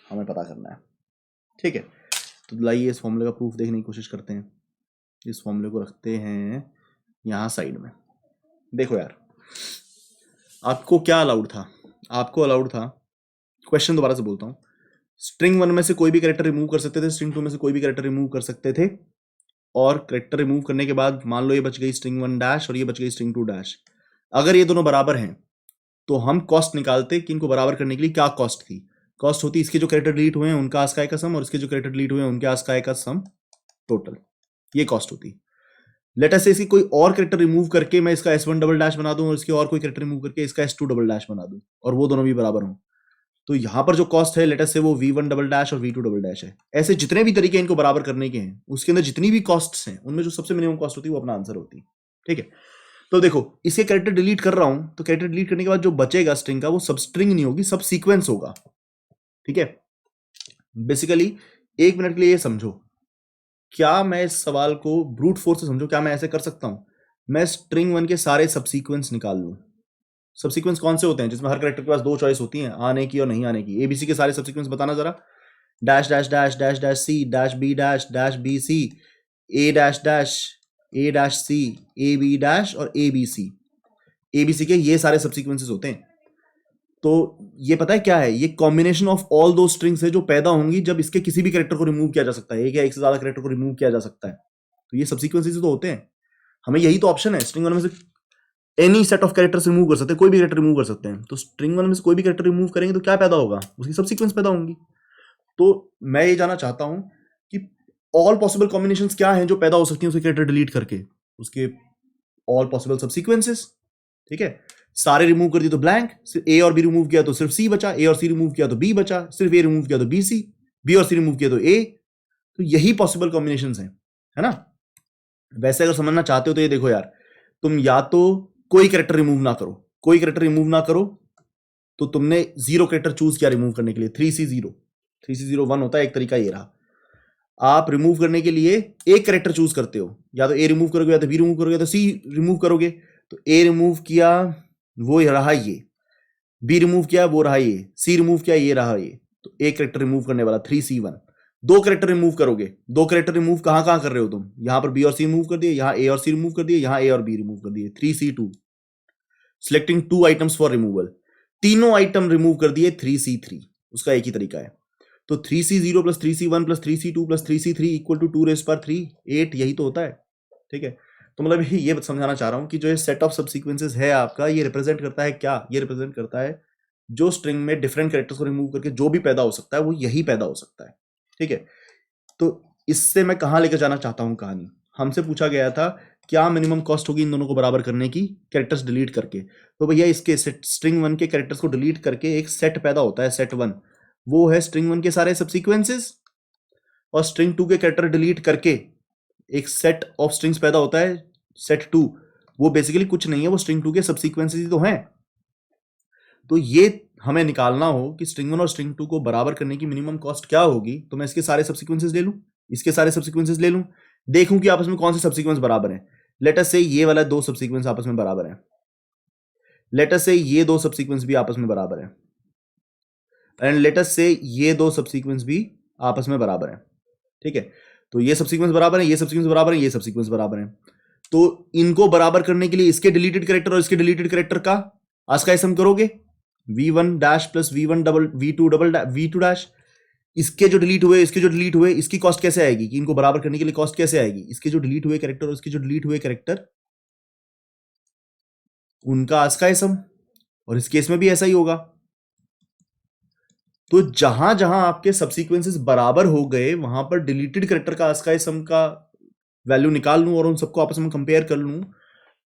Speaker 1: हमें पता करना है, ठीक है। तो लाइए इस फॉर्मूले का प्रूफ देखने की कोशिश करते हैं। इस फॉर्मूले को रखते हैं यहाँ साइड में। देखो यार, आपको क्या अलाउड था, आपको अलाउड था, क्वेश्चन दोबारा से बोलता हूँ, स्ट्रिंग 1 में से कोई भी कैरेक्टर रिमूव कर सकते थे, स्ट्रिंग 2 में से कोई भी कैरेक्टर रिमूव कर सकते थे, और कैरेक्टर रिमूव करने के बाद मान लो ये बच गई स्ट्रिंग 1 डैश और ये बच गई स्ट्रिंग 2 डैश। अगर ये दोनों बराबर हैं तो हम कॉस्ट निकालते कि इनको बराबर करने के लिए क्या कॉस्ट थी। कॉस्ट होती इसके जो कैरेक्टर डिलीट हुए हैं उनका आस्काई का सम और इसके जो कैरेक्टर डिलीट हुए हैं उनके आस्काई का सम टोटल, ये कॉस्ट होती। लेट अस से इसकी कोई और कैरेक्टर रिमूव करके मैं इसका S1 डबल डैश बना दूं और इसके और कोई कैरेक्टर रिमूव करके इसका S2 डबल डैश बना दूं और वो दोनों भी बराबर हों, तो यहां पर जो कॉस्ट है लेट अस से वो V1 डबल डैश और V2 डबल डैश है। ऐसे जितने भी तरीके इनको बराबर करने के हैं उसके अंदर जितनी भी कॉस्ट्स हैं उनमें जो सबसे मिनिमम कॉस्ट होती है वो अपना आंसर होती है, ठीक है। तो देखो इसके कैरेक्टर डिलीट कर रहा हूं, तो कैरेक्टर डिलीट करने के बाद जो बचेगा स्ट्रिंग का वो सब स्ट्रिंग नहीं होगी, सब सीक्वेंस होगा, ठीक है। बेसिकली 1 मिनट के लिए ये समझो, क्या मैं इस सवाल को ब्रूट फोर्स से समझो, क्या मैं ऐसे कर सकता हूं, मैं स्ट्रिंग 1 के सारे सबसीक्वेंस निकाल लूं। सबसीक्वेंस कौन से होते हैं जिसमें हर कैरेक्टर के पास 2 चॉइस होती हैं, आने की और नहीं आने की। ABC के सारे सबसीक्वेंस बताना जरा, dash dash dash dash dash C dash B dash dash B C, A dash dash A dash C, A B dash और ए बी सी। ABC के ये सारे सबसीक्वेंसेस होते हैं। तो ये पता है क्या है, ये कॉम्बिनेशन ऑफ ऑल दो स्ट्रिंग्स है जो पैदा होंगी जब इसके किसी भी कैरेक्टर को रिमूव किया जा सकता है, एक या एक से ज्यादा कैरेक्टर को रिमूव किया जा सकता है। तो ये सबसीक्वेंसेस तो होते हैं, हमें यही तो ऑप्शन है। स्ट्रिंग 1 में से any set of characters remove कर सकते हैं, कोई भी कैरेक्टर रिमूव कर सकते हैं। तो स्ट्रिंग 1 में से कोई भी कैरेक्टर रिमूव करेंगे तो क्या पैदा होगा, उसकी सबसीक्वेंस पैदा होंगी। तो मैं ये जानना चाहता हूं कि ऑल पॉसिबल कॉम्बिनेशंस क्या हैं जो पैदा हो सकती हैं उसके कैरेक्टर डिलीट करके, उसके ऑल पॉसिबल सबसीक्वेंसेस, ठीक है। सारे रिमूव कर दिए तो ब्लैंक, सिर्फ ए और बी रिमूव किया तो सिर्फ सी बचा, ए और सी रिमूव किया तो बी बचा, सिर्फ ए रिमूव किया तो बी सी, बी और सी रिमूव किया तो ए। तो यही पॉसिबल कॉम्बिनेशंस हैं, है ना। वैसे अगर समझना चाहते हो तो ये देखो यार, तुम या तो कोई कैरेक्टर रिमूव ना करो, कोई कैरेक्टर रिमूव ना करो, तो तुमने 0 कैरेक्टर चूज किया रिमूव करने के लिए, 3C0 1 होता है, एक तरीका ये रहा। आप रिमूव करने के लिए एक कैरेक्टर चूज करते हो, या तो ए रिमूव करोगे या तो बी रिमूव करोगे या तो सी रिमूव करोगे। तो ए रिमूव किया वो रहा ये, बी रिमूव किया वो रहा ये, सी रिमूव किया ये रहा ये। तो एक कैरेक्टर रिमूव करने वाला 3C1। 2 कैरेक्टर रिमूव करोगे, 2 कैरेक्टर रिमूव कहां कहां कर रहे हो तुम, यहां पर बी और सी रिमूव कर दिए, यहां ए और सी रिमूव कर दिए, यहां ए और बी रिमूव कर दिए, 3C2। Selecting 2 items for removal, तीनों आइटम रिमूव कर दिए 3C3। उसका एक ही तरीका है। तो 3C0 plus 3C1 plus 3C2 plus 3C3 equal to 2⁻3, 8, यही तो होता है, ठीक है। तो मतलब ये समझाना चाह रहा हूं कि जो ये सेट ऑफ सबसीक्वेंसेस है आपका, ये रिप्रेजेंट करता है क्या, ये रिप्रेजेंट करता है जो स्ट्रिंग में डिफरेंट कैरेक्टर्स को रिमूव करके जो भी पैदा हो सकता है वो यही पैदा हो सकता है, ठीक है। तो इससे मैं कहां लेकर जाना चाहता हूं कहानी, हमसे पूछा गया था क्या मिनिमम कॉस्ट होगी इन दोनों को बराबर करने की कैरेक्टर्स डिलीट करके। तो भैया इसके स्ट्रिंग 1 के कैरेक्टर्स को डिलीट करके एक सेट पैदा होता है, सेट 1। वो है स्ट्रिंग 1 के सारे सब्सीक्वेंसेस, और स्ट्रिंग 2 के कैरेक्टर डिलीट करके एक सेट ऑफ स्ट्रिंग्स पैदा होता है सेट 2। वो बेसिकली कुछ नहीं है, वो स्ट्रिंग 2 के सब्सीक्वेंसेस ही तो हैं। तो ये हमें निकालना हो कि स्ट्रिंग 1 और स्ट्रिंग 2 को बराबर करने की मिनिमम कॉस्ट क्या होगी, तो मैं इसके सारे सब्सीक्वेंसेस ले लूं, इसके सारे सब्सीक्वेंसेस ले लूं, देखूं कि आपस में कौन से सब्सीक्वेंस बराबर हैं। लेट अस से ये वाला 2 सब्सीक्वेंस आपस में बराबर हैं, लेट अस से ये 2 सब्सीक्वेंस भी आपस में बराबर हैं, एंड लेट अस से ये 2 सब्सीक्वेंस भी आपस में बराबर हैं। ठीक है, तो ये सब्सीक्वेंस बराबर है, ये सब्सीक्वेंस बराबर है, ये सब्सीक्वेंस बराबर है। तो इनको बराबर करने के लिए इसके डिलीटेड कैरेक्टर और इसके डिलीटेड कैरेक्टर का आस्काई सम करोगे, v1 dash plus v1 double v2 double v2 dash. इसके जो डिलीट हुए, इसके जो डिलीट हुए, इसकी कॉस्ट कैसे आएगी, कि इनको बराबर करने के लिए कॉस्ट कैसे आएगी, इसके जो डिलीट हुए कैरेक्टर और इसके जो डिलीट हुए कैरेक्टर, उनका आस्काई सम। और इस केस में भी ऐसा ही होगा। तो जहां जहां आपके सब्सीक्वेंसेस बराबर हो गए, वहां पर डिलीटेड कैरेक्टर का आस्काई सम का वैल्यू निकाल लूं और उन सबको आपस में कंपेयर कर लूं,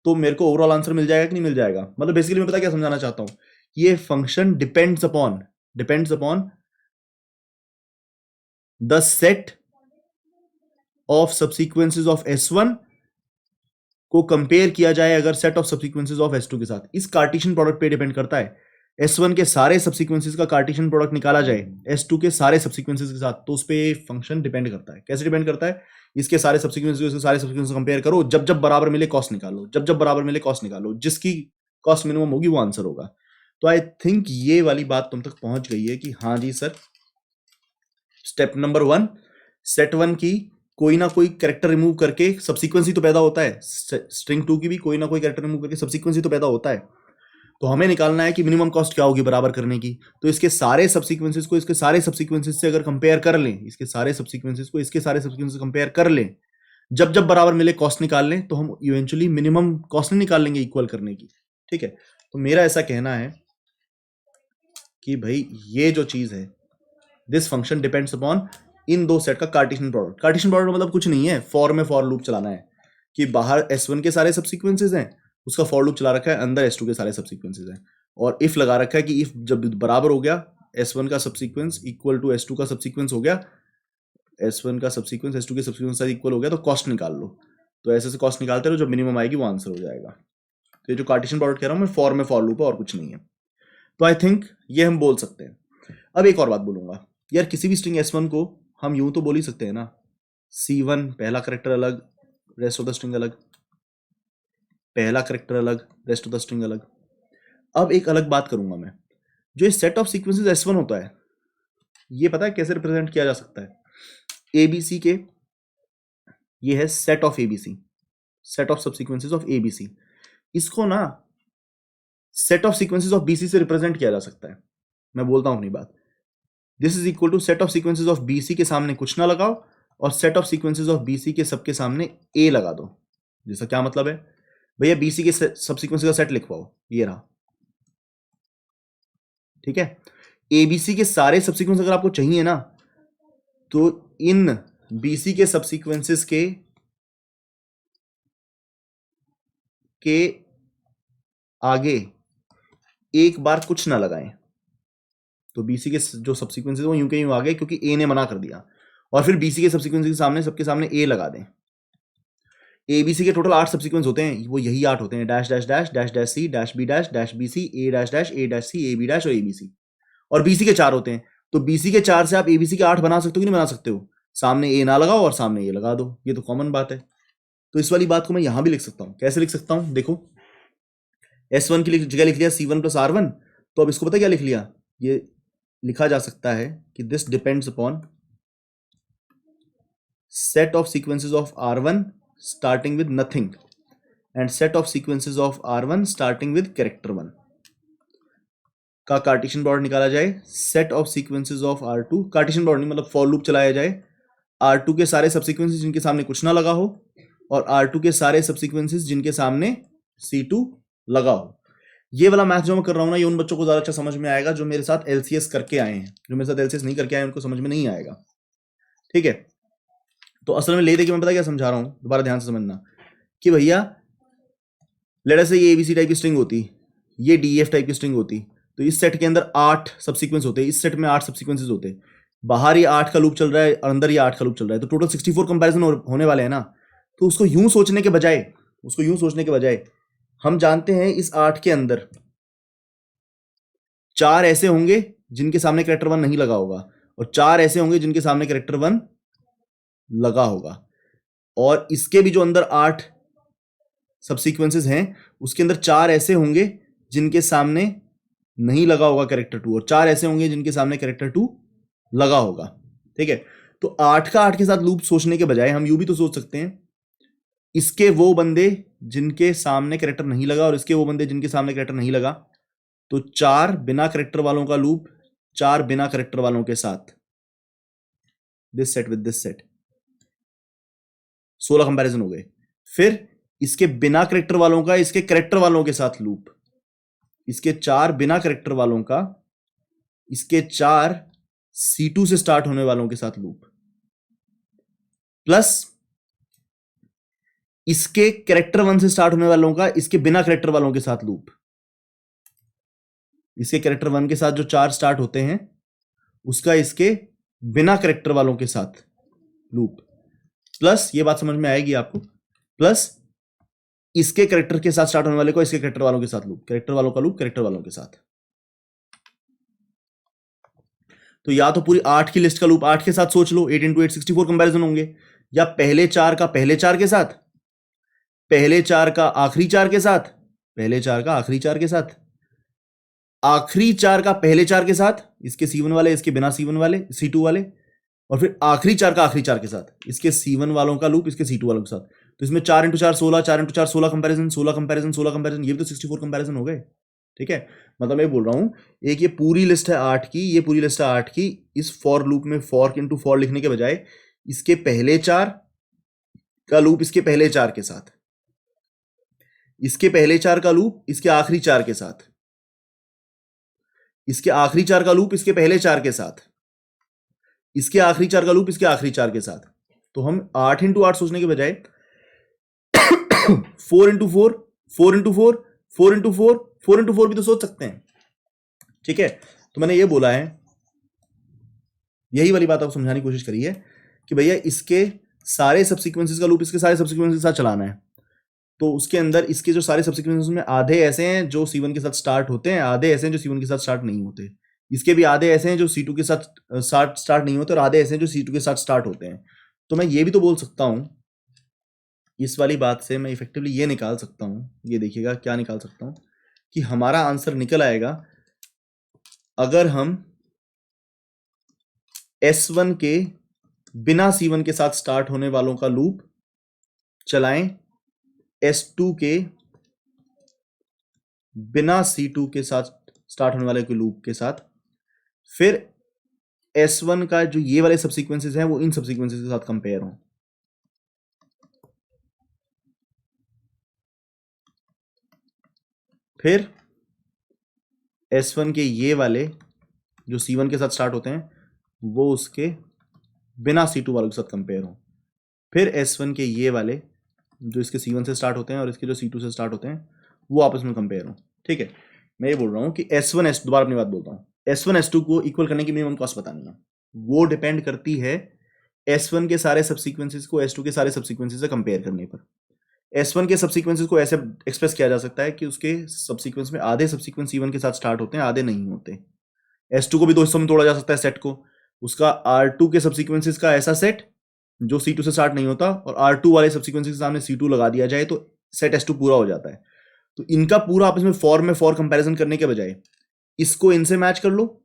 Speaker 1: तो मेरे को ओवरऑल आंसर मिल जाएगा कि नहीं मिल जाएगा। मतलब बेसिकली मैं पता क्या समझाना चाहता हूं, ये function depends upon the set of subsequences of S1 को कंपेयर किया जाए अगर set of subsequences of S2 के साथ। इस कार्टेशियन प्रोडक्ट पे डिपेंड करता है। S1 के सारे सब्सीक्वेंसेस का कार्टेशियन प्रोडक्ट निकाला जाए S2 के सारे सब्सीक्वेंसेस के साथ, तो उस पे फंक्शन डिपेंड करता है। कैसे डिपेंड करता है, इसके सारे सब्सीक्वेंसेस इसके सारे सब्सीक्वेंसेस कंपेयर करो, जब जब बराबर मिले कॉस्ट निकालो, जब जब बराबर मिले कॉस्ट निकालो, जिसकी कॉस्ट मिनिमम होगी वो आंसर होगा। तो आई थिंक ये वाली बात तुम तक पहुंच गई है कि हाँ जी सर, स्टेप नंबर 1, सेट 1 की कोई ना कोई कैरेक्टर रिमूव करके सब्सीक्वेंस ही तो पैदा होता है, स्ट्रिंग 2 की भी कोई ना कोई कैरेक्टर रिमूव करके सब्सीक्वेंस ही तो पैदा होता है। तो हमें निकालना है कि मिनिमम कॉस्ट क्या होगी बराबर करने की। तो इसके सारे सब्सीक्वेंसेस को इसके सारे सब्सीक्वेंसेस से अगर कंपेयर कर लें, इसके सारे सब्सीक्वेंसेस को इसके सारे सब्सीक्वेंसेस से कंपेयर कर लें, जब जब बराबर मिले कॉस्ट निकाल लें, तो हम इवेंचुअली मिनिमम कॉस्ट नहीं निकाल लेंगे इक्वल करने की। ठीक है, तो मेरा ऐसा कहना है कि भाई ये जो चीज है, दिस फंक्शन डिपेंड्स अपॉन इन दो सेट का कार्टेशियन प्रोडक्ट। कार्टेशियन प्रोडक्ट मतलब कुछ नहीं है, फॉर में फॉर लूप चलाना है कि बाहर S1 के सारे सब्सीक्वेंसेस हैं, उसका फॉर लूप चला रखा है, अंदर S2 के सारे सब्सीक्वेंसेस हैं, और इफ लगा रखा है कि इफ जब बराबर हो गया S1 का सब्सीक्वेंस इक्वल टू S2 का सब्सीक्वेंस हो गया, S1 का सब्सीक्वेंस S2 के सब्सीक्वेंस से इक्वल हो गया, तो कॉस्ट निकाल लो। तो ऐसे से कॉस्ट निकालते रहो, जब मिनिमम आएगी वो आंसर हो जाएगा। तो ये जो कार्टेशियन प्रोडक्ट कह रहा हूँ मैं, फॉर में फॉर लूप है और कुछ नहीं है। तो आई थिंक ये हम बोल सकते हैं। अब एक और बात बोलूंगा यार, किसी भी स्ट्रिंग S1 को हम यूं तो बोल ही सकते हैं ना, C1 पहला करेक्टर अलग, रेस्ट ऑफ द स्ट्रिंग अलग, पहला करेक्टर अलग, रेस्ट ऑफ द स्ट्रिंग अलग। अब एक अलग बात करूंगा मैं, जो ये सेट ऑफ सीक्वेंसेस S1 होता है, ये पता है कैसे रिप्रेजेंट किया जा सकता है? ABC के, ये है set of ABC, set of subsequences of ABC। इसको ना set of sequences of BC से रिप्रेजेंट किया जा सकता है। मैं बोलता हूं अपनी बात, this is equal to set of sequences of BC के सामने कुछ ना लगाओ और set of sequences of BC के सबके सामने A लगा दो। जिसका क्या मतलब है, भैया BC के सबसीक्वेंसेस का सेट लिखवाओ, ये रहा। ठीक है, ABC के सारे सबसीक्वेंस अगर आपको चाहिए ना, तो इन BC के सबसीक्वेंसेस के आगे एक बार कुछ ना लगाएं। तो BC के जो सबसीक्वेंसेस वो यूं के यूं आ गए क्योंकि A ने मना कर दिया, और फिर BC के सबसीक्वेंसेस के सामने सबके सामने A लगा दें। ABC के टोटल 8 सबसीक्वेंस होते हैं, वो यही 8 होते हैं, dash dash dash dash dash C dash B dash dash BC A dash dash A dash C AB dash और ABC। और BC के 4 होते हैं, तो BC के 4 से आप ABC के 8 बना सकते हो कि नहीं बना सकते हो? सामने A ना लगाओ और सामने A लगा दो, ये तो कॉमन बात है। तो इस वाली बात को मैं यहां भी लिख सकता हूं। कैसे लिख सकता हूं, देखो, S1 की जगह लिख लिया C1 प्लस R1, तो अब इसको पता क्या लिख लिया, ये लिखा जा सकता है कि this depends upon set of sequences of R1 starting with nothing and set of sequences of R1 starting with character 1 का कार्टेशियन प्रोडक्ट निकाला जाए। Set of sequences of R2, Cartesian product नहीं मतलब फॉर लूप चलाया जाए, R2 के सारे सबसीक्वेंसेस जिनके सामने कुछ ना लगा हो और R2 के सारे सबसीक्वेंसेस जिनके सामने C2 लगा हो। ये वाला मैथ जो मैं कर रहा हूं ना, ये उन बच्चों को ज्यादा अच्छा समझ में आएगा जो मेरे साथ LCS करके आए हैं। जो मेरे साथ LCS नहीं करके आए उनको समझ में नहीं आएगा। ठीक है, तो असल में ले दे कि मैं पता क्या समझा रहा हूं, दोबारा ध्यान से समझना कि भैया लेट अस से ये ABC टाइप की स्ट्रिंग होती, ये DEF टाइप की स्ट्रिंग होती, तो इस सेट के अंदर 8 सबसीक्वेंस होते हैं, इस सेट में 8 सबसीक्वेंसेस होते हैं, बाहर ही 8 का लूप चल रहा है और अंदर ही 8 का लूप चल रहा है, तो टोटल 64 कंपैरिजन होने वाले हैं ना। तो उसको यूं सोचने के बजाय हम जानते हैं इस 8 के अंदर 4 ऐसे होंगे जिनके सामने कैरेक्टर 1 नहीं लगा होगा, और 4 ऐसे होंगे जिनके सामने कैरेक्टर 1 लगा होगा, और इसके भी जो अंदर 8 सबसीक्वेंसेस हैं उसके अंदर 4 ऐसे होंगे जिनके सामने नहीं लगा होगा कैरेक्टर 2, और 4 ऐसे होंगे जिनके सामने कैरेक्टर 2 लगा होगा। ठीक है, तो 8 का 8 के साथ लूप सोचने के बजाय हम यूं भी तो सोच सकते हैं, इसके वो बंदे जिनके सामने कैरेक्टर नहीं लगा और इसके वो बंदे जिनके सामने कैरेक्टर नहीं लगा, तो 4 बिना कैरेक्टर वालों का लूप 4 बिना कैरेक्टर वालों के साथ, this set with this set, 16 comparison हो गए। फिर इसके बिना कैरेक्टर वालों का इसके कैरेक्टर वालों के साथ लूप, इसके 4 बिना कैरेक्टर वालों का इसके 4 C2 से स्टार्ट होने वालों के साथ लूप, प्लस इसके कैरेक्टर 1 से स्टार्ट होने वालों का इसके बिना कैरेक्टर वालों के साथ लूप, इसके कैरेक्टर 1 के साथ जो 4 स्टार्ट होते हैं उसका इसके बिना कैरेक्टर वालों के साथ लूप, प्लस ये बात समझ में आएगी आपको, प्लस इसके कैरेक्टर के साथ स्टार्ट होने वाले को इसके कैरेक्टर वालों के साथ लूप, कैरेक्टर वालों का लूप कैरेक्टर वालों के साथ। तो या तो पूरी 8 की लिस्ट का लूप 8 के साथ सोच लो, 8 × 8 64 कंपैरिजन होंगे, या पहले 4 का पहले 4 के साथ, पहले 4 का आखिरी 4 के साथ, पहले 4 का आखिरी 4 के साथ, आखिरी 4 का पहले 4 के साथ, इसके C1 वाले इसके बिना C1 वाले C2 वाले, और फिर आखिरी 4 का आखिरी 4 के साथ, इसके C1 वालों का लूप इसके C2 वालों के साथ। तो इसमें 4 × 4 16, 4 × 4 16 कंपैरिजन, 16 कंपैरिजन, 16 कंपैरिजन, ये भी तो 64 कंपैरिजन हो गए। ठीक है, मतलब मैं बोल रहा हूं एक ये पूरी लिस्ट है 8 की, ये पूरी लिस्ट है 8 की, इस फॉर लूप में फॉर × फॉर लिखने के बजाय इसके पहले 4 का लूप इसके पहले 4 के साथ, इसके पहले 4 का लूप इसके आखिरी 4 के साथ, इसके आखिरी 4 का लूप इसके पहले 4 के साथ, इसके आखिरी 4 का लूप इसके आखिरी 4 के साथ। तो हम 8 × 8 सोचने के बजाय 4 × 4, 4 × 4, 4 × 4, 4 × 4 भी तो सोच सकते हैं। ठीक है, तो मैंने ये बोला है, यही वाली बात आपको समझाने की कोशिश करी है कि भैया इसके सारे सबसीक्वेंसेस का लूप इसके सारे सबसीक्वेंसेस के साथ चलाना है। तो उसके अंदर इसके जो सारे सबसीक्वेंसेस में आधे ऐसे हैं जो C1 के साथ स्टार्ट होते हैं, आधे ऐसे हैं जो C1 के साथ स्टार्ट नहीं होते, इसके भी आधे ऐसे हैं जो C2 के साथ स्टार्ट नहीं होते, और आधे ऐसे हैं जो C2 के साथ स्टार्ट होते हैं। तो मैं ये भी तो बोल सकता हूं, इस वाली बात से मैं इफेक्टिवली ये निकाल सकता हूं, ये देखिएगा क्या निकाल सकता हूं, कि हमारा आंसर निकल आएगा अगर हम S1 के बिना C1 के साथ स्टार्ट होने वालों का लूप चलाएं S2 के बिना C2 के साथ स्टार्ट होने वाले के लूप के साथ, फिर S1 का जो ये वाले सबसीक्वेंसेस हैं वो इन सबसीक्वेंसेस के साथ कंपेयर हों। फिर S1 के ये वाले जो C1 के साथ स्टार्ट होते हैं वो उसके बिना C2 वालों के साथ कंपेयर हों। फिर S1 के ये वाले जो इसके C1 से स्टार्ट होते हैं और इसके जो C2 से स्टार्ट होते हैं वो आपस में कंपेयर हों। ठीक है, मैं ये बोल रहा हूँ कि S1 S2, दोबारा अपनी बात बोलता हूँ, S1 S2 को इक्वल करने की मिनिमम कॉस्ट बतानी है, वो डिपेंड करती है S1 के सारे सबसीक्वेंसेस को S2 के सारे सबसीक्वेंसेस से कंपेयर करने पर। S1 के सबसीक्वेंसेस को ऐसे एक्सप्रेस किया जा सकता है कि उसके सबसीक्वेंस में आधे सबसीक्वेंस C1 के साथ स्टार्ट होते हैं, आधे नहीं होते। S2 को भी दो हिस्सों में तोड़ा जा सकता है सेट को, उसका R2 के सबसीक्वेंसेस का ऐसा सेट जो C2 से स्टार्ट नहीं होता, और R2 वाले सबसीक्वेंसेस के सामने C2 लगा दिया जाए तो सेट S2 पूरा हो जाता है। तो इनका पूरा आपस में फॉर कंपैरिजन करने के बजाय इसको इनसे मैच कर लो,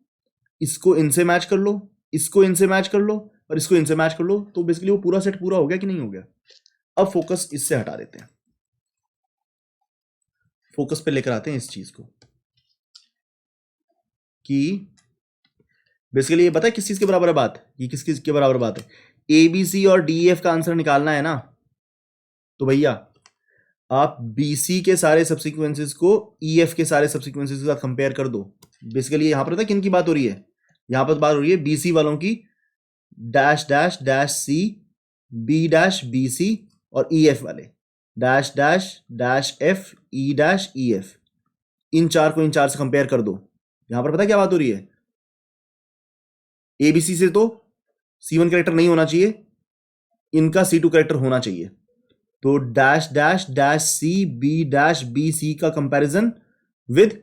Speaker 1: इसको इनसे मैच कर लो, इसको इनसे मैच कर लो, और इसको इनसे मैच कर लो, तो बेसिकली वो पूरा सेट पूरा हो गया कि नहीं हो गया। अब फोकस इससे हटा देते हैं, फोकस पे लेकर आते हैं इस चीज को कि बेसिकली ये पता है किस चीज के बराबर है बात, ये किस चीज के बराबर बात है, ABC और DEF का आंसर निकालना है ना। तो भैया आप BC के सारे सबसीक्वेंसेस को EF के सारे सबसीक्वेंसेस के साथ कंपेयर कर दो। बेसिकली यहां पर पता किन की बात हो रही है, यहां पर बात हो रही है BC वालों की, dash dash dash C, B dash BC, और EF वाले dash dash dash F, E dash EF, इन चार को इन चार से कंपेयर कर दो। यहां पर पता है क्या बात हो रही है, एबीसी से तो C1 कैरेक्टर नहीं होना चाहिए, इनका C2 कैरेक्टर होना चाहिए। तो dash dash dash C B dash B C का कंपैरिजन विद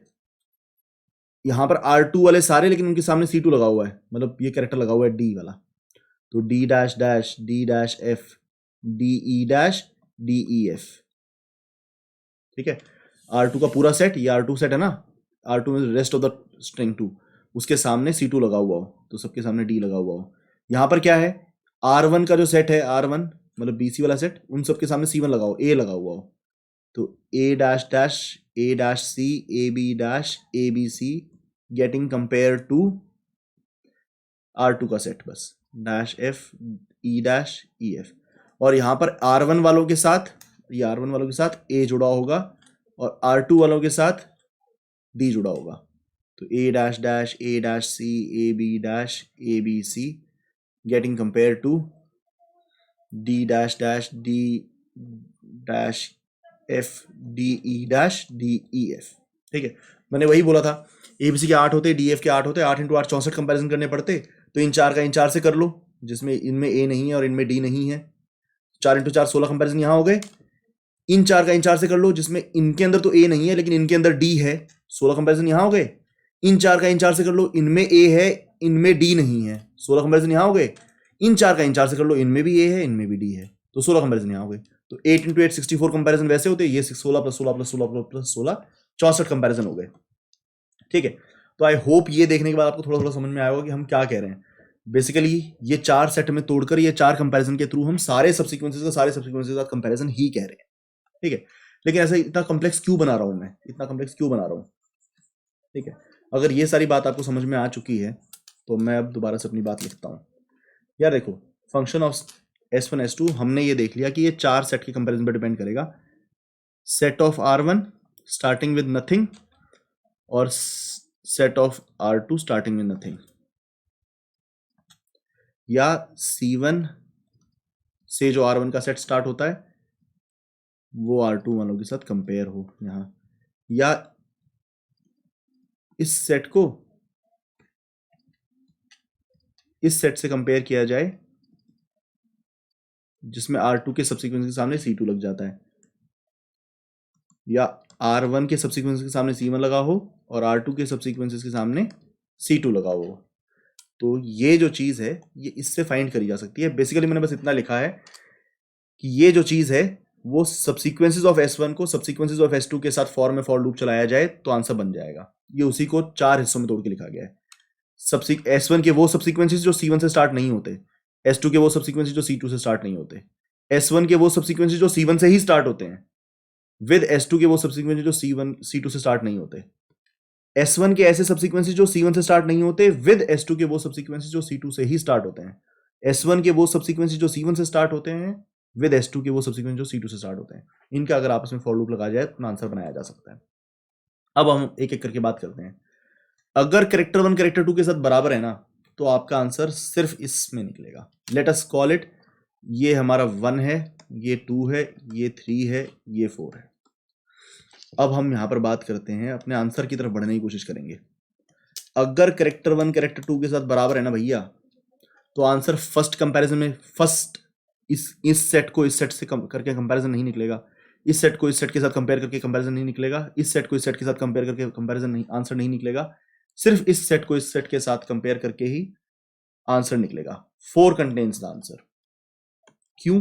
Speaker 1: यहां पर R2 वाले सारे, लेकिन उनके सामने C2 लगा हुआ है, मतलब ये कैरेक्टर लगा हुआ है D वाला। तो D dash dash D dash F D E dash D E F, ठीक है। R2 का पूरा सेट, ये R2 सेट है ना, R2 में रेस्ट ऑफ द स्ट्रिंग 2, उसके सामने C2 लगा हुआ हो, तो सबके सामने D लगा हुआ हो। यहां पर क्या है, R1 का जो सेट है, R1 मतलब BC वाला सेट, उन सबके सामने C1 लगा हो, A लगा हुआ हो। तो A dash dash A dash C A B dash A B C getting compare to R2 का सेट, बस dash F E dash E F। और यहाँ पर R1 वालों के साथ, ये R1 वालों के साथ A जुड़ा होगा और R2 वालों के साथ D जुड़ा होगा। तो A dash dash A dash C A B dash A B C getting compare to D dash dash D dash F D E dash D E F, ठीक है। मैंने वही बोला था, ABC के 8 होते, DF के 8 होते, 8 × 8 64 कंपैरिजन करने पड़ते। तो इन 4 का इन 4 से कर लो, जिसमें इनमें A नहीं है और इनमें D नहीं है। 4 × 4 16 कंपैरिजन यहाँ हो गए। इन 4 का इन 4 से कर लो, जिसमें इनके अंदर तो A नहीं है लेकिन इनके अंदर D है, 16 कंपैरिजन यहाँ हो गए। इन 4 का इन 4 से कर लो, इनमें A है इनमें D नहीं है, 16 कंपैरिजन यहाँ हो गए। इन 4 का इन 4 से कर लो, इनमें भी A है इनमें भी D है, तो 16 कंपैरिजन यहाँ हो गए। तो 8 × 8 64 कंपैरिजन वैसे होते, ये 16 + 16 + 16 + 16 64 कंपैरिजन हो गए, ठीक है। तो आई होप ये देखने के बाद आपको थोड़ा थोड़ा समझ में आया होगा कि हम क्या कह रहे हैं। बेसिकली ये 4 सेट में तोड़कर, ये 4 कंपैरिजन के थ्रू हम सारे सबसीक्वेंसेस का सारे सबसीक्वेंसेस के साथ कंपैरिजन ही कह रहे हैं, ठीक है। लेकिन ऐसा इतना कॉम्प्लेक्स क्यों बना रहा हूं मैं, इतना कॉम्प्लेक्स क्यों बना रहा हूं, ठीक है। अगर ये सारी बात आपको समझ में आ चुकी है तो मैं अब दोबारा से अपनी बात लिखता हूं। यार देखो, फंक्शन ऑफ S1 S2 हमने ये देख लिया कि ये 4 सेट के कंपैरिजन पर डिपेंड करेगा। Set of R1 starting with nothing और set of R2 starting with nothing, या C1 से जो R1 का सेट स्टार्ट होता है वो R2 वालों के साथ कंपेयर हो यहां, या इस सेट को इस सेट से कंपेयर किया जाए जिसमें R2 के सबसीक्वेंस के सामने C2 लग जाता है, या R1 के सबसीक्वेंस के सामने C1 लगा हो और R2 के सबसीक्वेंसेस के सामने C2 लगा हो। तो ये जो चीज है ये इससे फाइंड करी जा सकती है। बेसिकली मैंने बस इतना लिखा है कि ये जो चीज है वो सबसीक्वेंसेस ऑफ S1 को सबसीक्वेंसेस ऑफ S2 के साथ फॉर में फॉर लूप चलाया जाए तो आंसर बन जाएगा। ये उसी को 4 हिस्सों में तोड़ के लिखा गया है। S1 के वो सबसीक्वेंसेस जो C1 से स्टार्ट नहीं होते, S2 के वो सबसीक्वेंसेस जो C2 से स्टार्ट नहीं होते, S1 के वो सबसीक्वेंसेस जो C1 से ही स्टार्ट होते हैं विद S2 के वो सबसीक्वेंसेस जो C2 से स्टार्ट नहीं होते, S1 के ऐसे सबसीक्वेंसेस जो C1 से स्टार्ट नहीं होते विद S2 के वो सबसीक्वेंसेस जो C2 से ही स्टार्ट होते हैं, S1 के वो सबसीक्वेंसेस जो C1 से स्टार्ट होते हैं विद S2 के वो सबसीक्वेंस जो C2 से स्टार्ट होते हैं। इनका अगर आपस में फॉर लूप लगा जाए तो आंसर बनाया जा सकता है। अब हम एक एक करके बात करते हैं। अगर कैरेक्टर 1 कैरेक्टर 2 के साथ बराबर है ना तो आपका आंसर सिर्फ इसमें निकलेगा। लेट अस कॉल इट, ये हमारा 1 है, ये 2 है, ये 3 है, ये 4 है। अब हम यहां पर बात करते हैं, अपने आंसर की तरफ बढ़ने की कोशिश करेंगे। अगर कैरेक्टर 1 कैरेक्टर 2 के साथ बराबर है ना भैया, तो आंसर फर्स्ट कंपैरिजन में फर्स्ट इस सेट को इस सेट से करके कंपैरिजन नहीं निकलेगा, इस सेट को इस सेट के साथ कंपेयर करके कंपैरिजन नहीं निकलेगा, इस सेट को इस सेट के साथ कंपेयर करके कंपैरिजन नहीं, आंसर नहीं निकलेगा। सिर्फ इस सेट को इस सेट के साथ कंपेयर करके ही आंसर निकलेगा। 4 कंटेन्स द आंसर। क्यों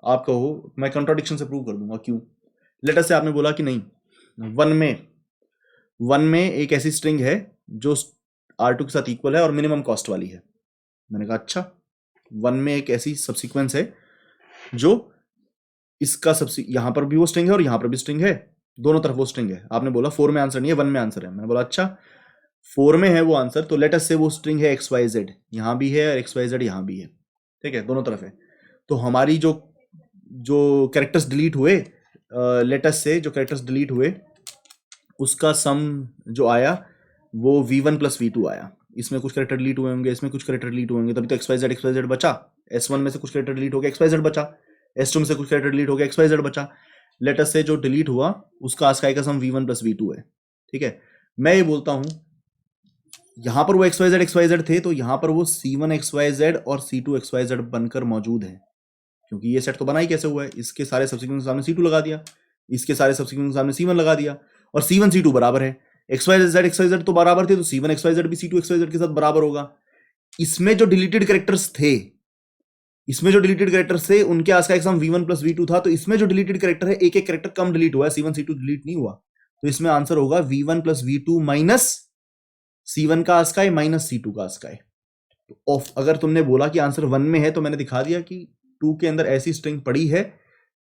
Speaker 1: आप कहो, मैं कंट्राडिक्शन से प्रूव कर दूंगा क्यों। लेट अस से आपने बोला कि नहीं, वन में एक ऐसी स्ट्रिंग है जो R2 के साथ इक्वल है और मिनिमम कॉस्ट वाली है। मैंने कहा अच्छा, 1 में एक ऐसी सबसीक्वेंस है जो इसका यहां पर भी वो स्ट्रिंग है और यहां पर भी स्ट्रिंग है, दोनों तरफ वो स्ट्रिंग है। आपने बोला 4 में आंसर नहीं है, 1 में आंसर है। मैंने बोला अच्छा 4 में है वो आंसर, तो लेट अस से वो स्ट्रिंग है XYZ, यहां भी है और XYZ यहां भी है, ठीक है, दोनों तरफ है। तो हमारी जो कैरेक्टर्स डिलीट हुए, लेट अस से जो कैरेक्टर्स डिलीट हुए उसका सम जो आया वो V1 + V2 आया। इसमें कुछ कैरेक्टर डिलीट हुए होंगे, इसमें कुछ कैरेक्टर डिलीट हुए होंगे, तभी तो XYZ बचा। S1 में से कुछ कैरेक्टर डिलीट हो गया, XYZ बचा। S2 में से कुछ कैरेक्टर डिलीट हो गया, XYZ बचा। लेट अस से जो डिलीट हुआ उसका आस्काई का सम V1 + V2 है, ठीक है। मैं ये बोलता हूं यहां पर वो XYZ थे, तो यहां पर वो C1 XYZ और C2 XYZ बनकर मौजूद है, क्योंकि ये सेट तो बना ही कैसे हुआ है, इसके सारे सब्सिक्वेंट के सामने C2 लगा दिया, इसके सारे सब्सिक्वेंट के सामने C1 लगा दिया, और C1 C2 बराबर है, XYZ तो बराबर थे, तो C1 XYZ भी C2 XYZ के साथ बराबर होगा। इसमें जो डिलीटेड कैरेक्टर्स थे उनके आस का एग्जाम V1 प्लस V2 था, तो इसमें जो डिलीटेड कैरेक्टर है एक एक कैरेक्टर कम डिलीट हुआ है, C1 C2 डिलीट नहीं हुआ, तो इसमें आंसर होगा V1 plus V2 minus C1 का आस्काई माइनस C2 का आस्काई। तो अगर तुमने बोला कि आंसर 1 में है, तो मैंने दिखा दिया कि 2 के अंदर ऐसी स्ट्रिंग पड़ी है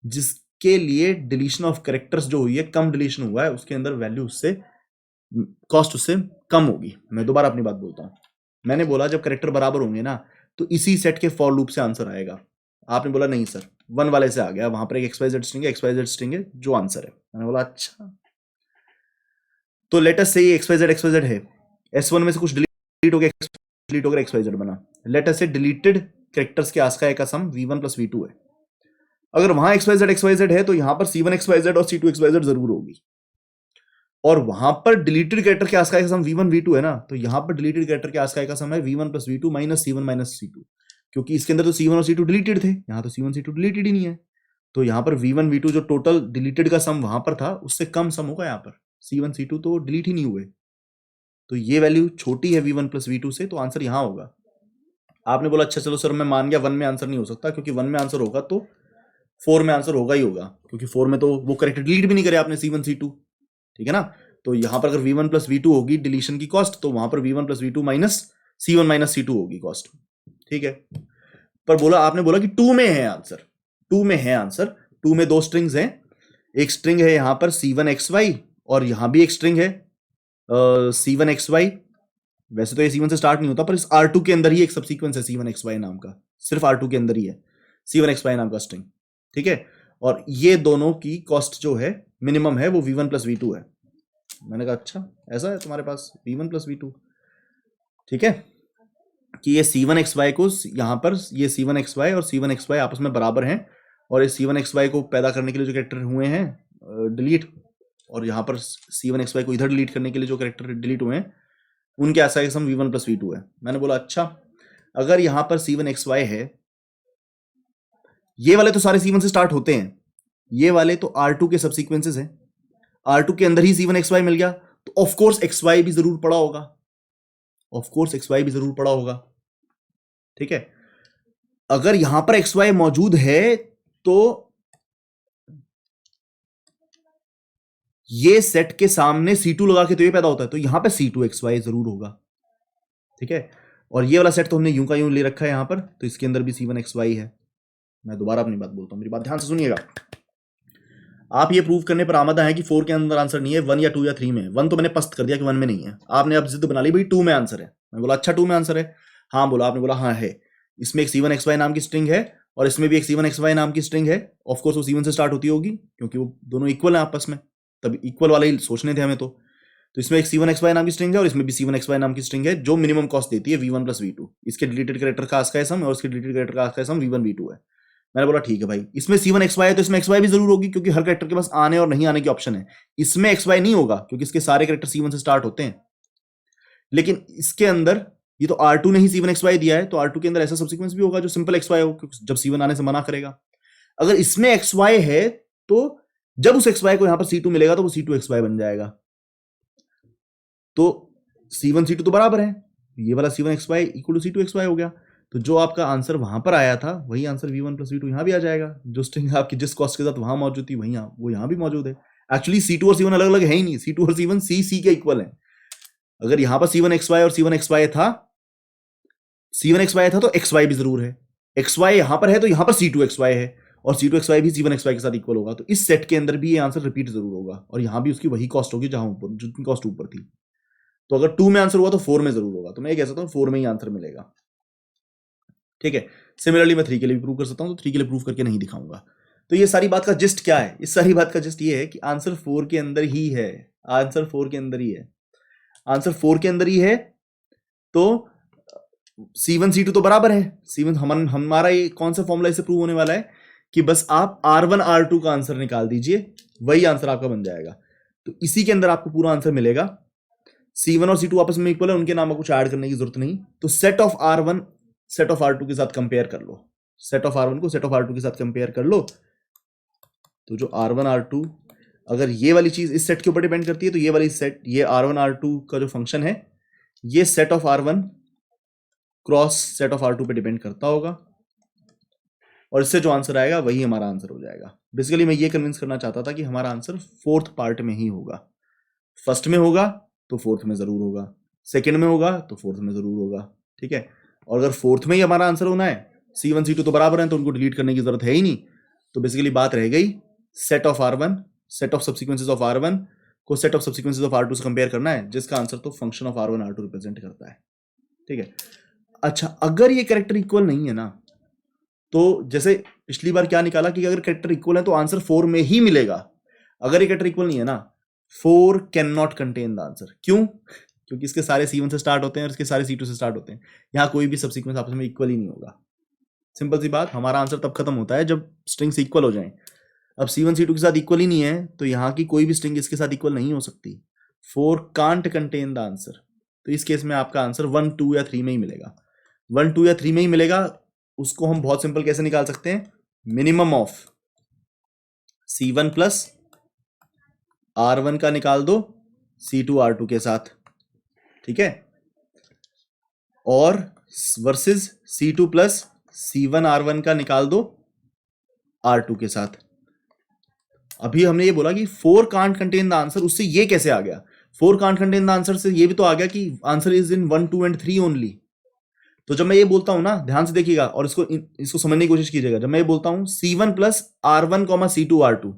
Speaker 1: जिसके लिए डिलीशन ऑफ कैरेक्टर्स जो हुई है, कम डिलीशन हुआ है, उसके अंदर वैल्यू उससे कॉस्ट उससे कम होगी। मैं दोबारा अपनी बात बोलता हूं, मैंने बोला जब कैरेक्टर बराबर होंगे ना, तो इसी सेट के फॉर लूप से आंसर आएगा। आपने बोला नहीं सर 1 वाले से आ गया, वहां पर एक XYZ स्ट्रिंग है जो आंसर है। मैंने बोला अच्छा, तो लेट अस से ये XYZ है, S1 में से कुछ डिलीट हो गया XYZ बना। लेट अस से डिलीटेड कैरेक्टर्स के आस्काई का सम V1 प्लस V2 है। अगर वहां XYZ है, तो यहां पर C1 XYZ और C2 XYZ जरूर होगी, और वहां पर डिलीटेड कैरेक्टर के आस्काई का सम V1 V2 है ना, तो यहां पर डिलीटेड कैरेक्टर के आस्काई का सम है V1 plus V2 minus C1 minus C2, क्योंकि इसके अंदर तो C1 और C2 डिलीटेड थे, यहां तो C1 C2 डिलीटेड ही नहीं है, तो यहां पर V1 V2 जो टोटल डिलीटेड का सम वहां पर था उससे कम सम होगा, यहाँ पर C1 C2 तो डिलीट ही नहीं हुए, तो ये वैल्यू छोटी है V1 प्लस V2 से, तो आंसर यहां होगा। आपने बोला अच्छा चलो सर मैं मान गया 1 में आंसर नहीं हो सकता, क्योंकि 1 में आंसर होगा तो 4 में आंसर होगा ही होगा, क्योंकि 4 में तो वो कैरेक्टर डिलीट भी नहीं करे आपने C1 C2, ठीक है ना। तो यहां पर अगर V1 प्लस V2 होगी डिलीशन की कॉस्ट, तो वहां पर V1 plus V2 minus C1 minus C2 होगी कॉस्ट, ठीक है। पर बोला आपने बोला कि 2 में है आंसर, 2 में है आंसर, 2 में 2 स्ट्रिंग्स हैं, एक स्ट्रिंग है यहां पर C1 XY, और यहां भी एक स्ट्रिंग है C1 XY। वैसे तो ये C1 से स्टार्ट नहीं होता, पर इस R2 के अंदर ही एक सबसीक्वेंस है C1 XY नाम का, सिर्फ R2 के अंदर ही है C1 XY नाम का स्ट्रिंग, ठीक है। और ये दोनों की कॉस्ट जो है मिनिमम है वो V1 प्लस V2 है। मैंने कहा अच्छा ऐसा है तुम्हारे पास V1 प्लस V2, ठीक है, कि ये C1 XY को यहां पर ये C1 XY और C1 XY आपस में बराबर हैं, और इस C1 XY को पैदा करने के लिए जो कैरेक्टर हुए हैं डिलीट, और यहां पर C1 XY को इधर डिलीट करने के लिए जो कैरेक्टर डिलीट हुए हैं उनके आशा के सम V1 प्लस V2 है। मैंने बोला अच्छा, अगर यहां पर C1 XY है, ये वाले तो सारे C1 से स्टार्ट होते हैं, ये वाले तो R2 के सबसीक्वेंसेस हैं, R2 के अंदर ही C1 XY मिल गया, तो ऑफ कोर्स XY भी जरूर पड़ा होगा, ऑफ कोर्स XY भी जरूर पड़ा होगा, ठीक है। अगर यहां पर XY मौजूद है, तो ये सेट के सामने C2 लगा के तो ये पैदा होता है, तो यहां पे C2 XY जरूर होगा, ठीक है। और ये वाला सेट तो हमने यूं का यूं ले रखा है यहां पर, तो इसके अंदर भी C1 XY है। मैं दोबारा अपनी बात बोलता हूं, मेरी बात ध्यान से सुनिएगा। आप ये प्रूव करने पर आमदा है कि 4 के अंदर आंसर नहीं है, 1 या 2 या 3 में। 1 तो मैंने पस्त कर दिया कि 1 में नहीं है, आपने अब जिद बना ली भाई 2 में आंसर है। मैं बोला अच्छा 2 में आंसर है, हाँ बोला, आपने बोला हाँ है, इसमें एक C1 XY नाम की स्ट्रिंग है, और इसमें भी एक C1 XY नाम की स्ट्रिंग है। ऑफकोर्स वो C1 से स्टार्ट होती होगी, क्योंकि वो दोनों इक्वल है आपस में, तब इक्वल वाले ही सोचने थे हमें। तो इसमें एक C1 XY नाम की स्ट्रिंग है, और इसमें भी C1 XY नाम की स्ट्रिंग है, जो मिनिमम कॉस्ट देती है V1 प्लस V2। इसके डिलीटेड कैरेक्टर का आस्काई सम और इसके डिलीटेड कैरेक्टर का आस्काई सम V1 V2 है। मैंने बोला ठीक है भाई, इसमें C1 XY है तो इसमें XY भी जरूर होगी, क्योंकि हर कैरेक्टर के पास आने और नहीं आने की ऑप्शन है। इसमें XY नहीं होगा, क्योंकि इसके सारे कैरेक्टर C1 से स्टार्ट होते हैं। लेकिन इसके अंदर ये तो R2 ने ही C1 XY दिया है, तो R2 के अंदर ऐसा सब्सीक्वेंस भी होगा जो सिंपल XY हो, क्योंकि जब C1 आने से मना करेगा। अगर इसमें XY है, तो जब उस XY को यहां पर C2 मिलेगा तो वो C2 XY बन जाएगा। तो C1 C2 तो बराबर है, ये वाला C1 XY equal to C2 XY हो गया। तो जो आपका आंसर वहां पर आया था वही आंसर V1 प्लस V2 यहां भी आ जाएगा। जो स्ट्रिंग आपकी जिस कॉस्ट के साथ वहां मौजूद थी वही वो यहां भी मौजूद है। एक्चुअली C2 और C1 अलग अलग है ही नहीं, C2 और C1 C के इक्वल है। अगर यहां पर C1 XY और C1 XY था, C1 XY था तो XY भी जरूर है, XY यहां पर है तो यहां पर C2 XY है, और C2 XY भी C1 XY के साथ इक्वल होगा। तो इस सेट के अंदर भी ये आंसर रिपीट जरूर होगा, और यहां भी उसकी वही कॉस्ट होगी जहां ऊपर जितनी कॉस्ट ऊपर थी। तो अगर 2 में आंसर हुआ तो 4 में जरूर होगा। तो मैं ये कह सकता हूं 4 में ही आंसर मिलेगा, ठीक है। सिमिलरली मैं 3 के लिए भी प्रूव कर सकता हूं, तो 3 के लिए प्रूव करके नहीं दिखाऊंगा। तो ये सारी बात का जिस्ट क्या है? इस सारी बात का जिस्ट ये है कि आंसर 4 के अंदर ही है, आंसर 4 के अंदर ही है, आंसर 4 के अंदर ही है। तो C1 C2 तो बराबर है, C1 हमारा ये कौन सा फॉर्मूला इससे प्रूव होने वाला है कि बस आप R1 R2 का आंसर निकाल दीजिए, वही आंसर आपका बन जाएगा। तो इसी के अंदर आपको पूरा आंसर मिलेगा। C1 और C2 आपस में इक्वल है, उनके नाम में कुछ ऐड करने की जरूरत नहीं। तो set of R1 set of R2 के साथ कंपेयर कर लो, सेट ऑफ R1 को सेट ऑफ R2 के साथ कंपेयर कर लो। तो जो R1 R2, अगर ये वाली चीज इस सेट के ऊपर डिपेंड करती है तो ये वाली सेट, ये R1 R2 का जो फंक्शन है ये set of R1 cross set of R2 पे डिपेंड करता होगा, और इससे जो आंसर आएगा वही हमारा आंसर हो जाएगा। बेसिकली मैं ये कन्विंस करना चाहता था कि हमारा आंसर फोर्थ पार्ट में ही होगा। फर्स्ट में होगा तो फोर्थ में जरूर होगा, सेकंड में होगा तो फोर्थ में जरूर होगा, ठीक है। और अगर फोर्थ में ही हमारा आंसर होना है, C1 C2 तो बराबर है तो उनको डिलीट करने की जरूरत है ही नहीं, तो बेसिकली बात रह गई set of R1, set of subsequences of R1 को set of subsequences of R2 से कंपेयर करना है, जिसका आंसर तो function of R1 R2 represent करता है, ठीक है। अच्छा, अगर ये कैरेक्टर इक्वल नहीं है ना, तो जैसे पिछली बार क्या निकाला कि अगर कैरेक्टर इक्वल है तो आंसर 4 में ही मिलेगा। अगर ये कैरेक्टर इक्वल नहीं है ना, 4 can not contain the answer. क्यों? क्योंकि इसके सारे C1 से स्टार्ट होते हैं और इसके सारे C2 से स्टार्ट होते हैं। यहाँ कोई भी सबसीक्वेंस आपस में इक्वल ही नहीं होगा। सिंपल सी बात, हमारा आंसर तब खत्म होता है जब स्ट्रिंग्स इक्वल हो जाएं। अब C1 C2 के साथ इक्वल ही नहीं है तो यहाँ की कोई भी स्ट्रिंग इसके साथ इक्वल नहीं हो सकती। 4 कांट कंटेन द आंसर। तो इस केस में आपका आंसर 1 2 या 3 में ही मिलेगा। 1 2 या 3 में ही मिलेगा। उसको हम बहुत सिंपल कैसे निकाल सकते हैं? Minimum of C1 plus R1 का निकाल दो C2 R2 के साथ, ठीक है, और versus C2 plus C1 R1 का निकाल दो R2 के साथ। अभी हमने ये बोला कि 4 कांट कंटेन द आंसर, उससे ये कैसे आ गया? 4 कांट कंटेन द आंसर से ये भी तो आ गया कि answer is in 1 2 and 3 only. तो जब मैं ये बोलता हूं ना, ध्यान से देखिएगा और इसको समझने की कोशिश कीजिएगा। जब मैं ये बोलता हूं C1 plus R1 C2 R2,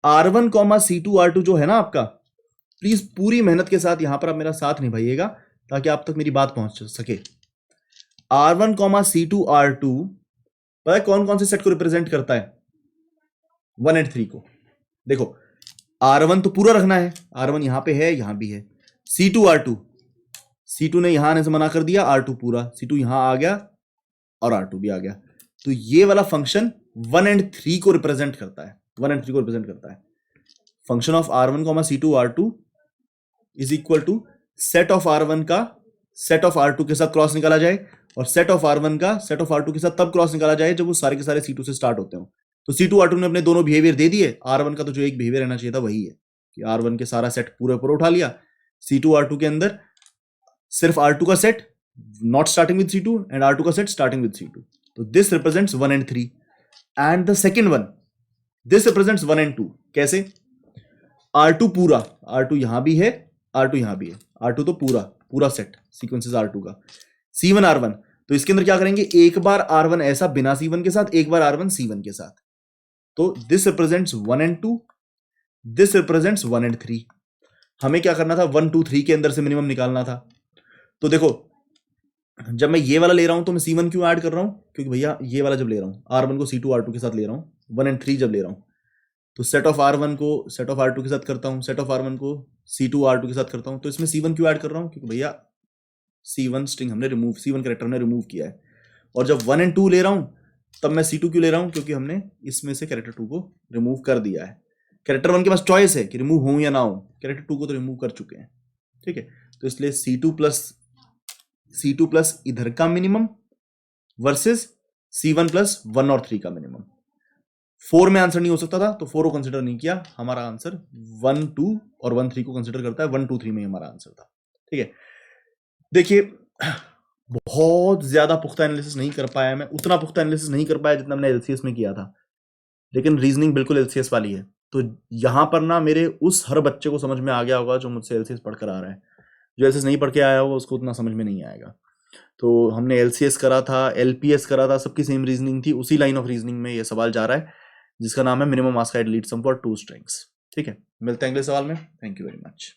Speaker 1: R1 C2 R2 जो है ना आपका, प्लीज पूरी मेहनत के साथ यहां पर आप मेरा साथ निभाइएगा ताकि आप तक मेरी बात पहुंच सके। R1 C2 R2 पता है कौन कौन से सेट को रिप्रेजेंट करता है? 1 एंड 3 को। देखो, R1 तो पूरा रखना है, R1 यहां पे है, यहां भी है। C2 R2, C2 ने यहां आने से मना कर दिया, R2 पूरा, C2 यहां आ गया और R2 भी आ गया। तो ये वाला फंक्शन 1 एंड 3 को रिप्रेजेंट करता है, 1 एंड 3 को रिप्रेजेंट करता है। Function of R1 C2 R2 is equal to set of R1 का सेट ऑफ R2 के साथ क्रॉस निकाला जाए, और सेट ऑफ R1 का सेट ऑफ R2 के साथ तब क्रॉस निकाला जाए जब वो सारे के सारे C2 से स्टार्ट होते हो। तो C2 R2 ने अपने दोनों बिहेवियर दे दिए, R1 का तो जो एक बिहेवियर रहना चाहिए था वही है कि R1 के सारा सेट पूरे पूरा उठा लिया। C2 R2 के अंदर सिर्फ R2 का set not starting with C2 and R2 का सेट स्टार्टिंग विद C2। तो this represents 1 and 3 and the second one this represents 1 and 2। कैसे? R2 पूरा, R2 यहां भी है, R2 यहां भी है, R2 तो पूरा सेट सीक्वेंसेस R2 का। C1 R1, तो इसके अंदर क्या करेंगे, एक बार R1 ऐसा बिना C1 के साथ, एक बार R1 C1 के साथ। तो this represents 1 and 2, this represents 1 and 3। हमें क्या करना था? 1 2 3 के अंदर से मिनिमम निकालना था। तो देखो, जब मैं ये वाला ले रहा हूं तो मैं C1 क्यों ऐड कर रहा हूं? क्योंकि भैया ये वाला जब ले रहा हूं, R1 को C2 R2 के साथ ले रहा हूं, 1 एंड 3 जब ले रहा हूं, तो सेट ऑफ R1 को सेट ऑफ R2 के साथ करता हूं, सेट ऑफ R1 को C2 R2 के साथ करता हूं। तो इसमें C1 क्यों ऐड कर रहा हूं? क्योंकि भैया C1 स्ट्रिंग हमने रिमूव, C1 कैरेक्टर हमने रिमूव किया है। और जब 1 एंड 2 ले रहा हूं तब मैं C2 क्यों ले रहा हूं? क्योंकि हमने इसमें से कैरेक्टर 2 को रिमूव कर दिया है। कैरेक्टर 1 के पास चॉइस है कि रिमूव हो या ना हो, कैरेक्टर 2 को तो रिमूव कर चुके हैं, ठीक है। तो इसलिए C2 प्लस इधर का मिनिमम वर्सेस C1 प्लस 1 और 3 का मिनिमम। 4 में आंसर नहीं हो सकता था तो 4 को कंसिडर नहीं किया। हमारा आंसर 1 2 और 1 3 को कंसिडर करता है। 1 2 3 में हमारा आंसर था, ठीक है। देखिए, बहुत ज्यादा पुख्ता एनालिसिस नहीं कर पाया मैं, उतना पुख्ता एनालिसिस नहीं कर पाया जितना मैंने एलसीएस में किया था, लेकिन रीजनिंग बिल्कुल एलसीएस वाली है। तो यहां पर ना मेरे उस हर बच्चे को समझ में आ गया होगा जो मुझसे एलसीएस पढ़कर आ रहा है। जो एलसीएस नहीं पढ़ के आया होगा उसको उतना समझ में नहीं आएगा। तो हमने एलसीएस करा था, एलपीएस करा था, सबकी सेम रीजनिंग थी। उसी लाइन ऑफ रीजनिंग में ये सवाल जा रहा है जिसका नाम है मिनिमम आस्काइड लीड सम फॉर 2 स्ट्रिंग्स, ठीक है। मिलते हैं अगले सवाल में। Thank you very much.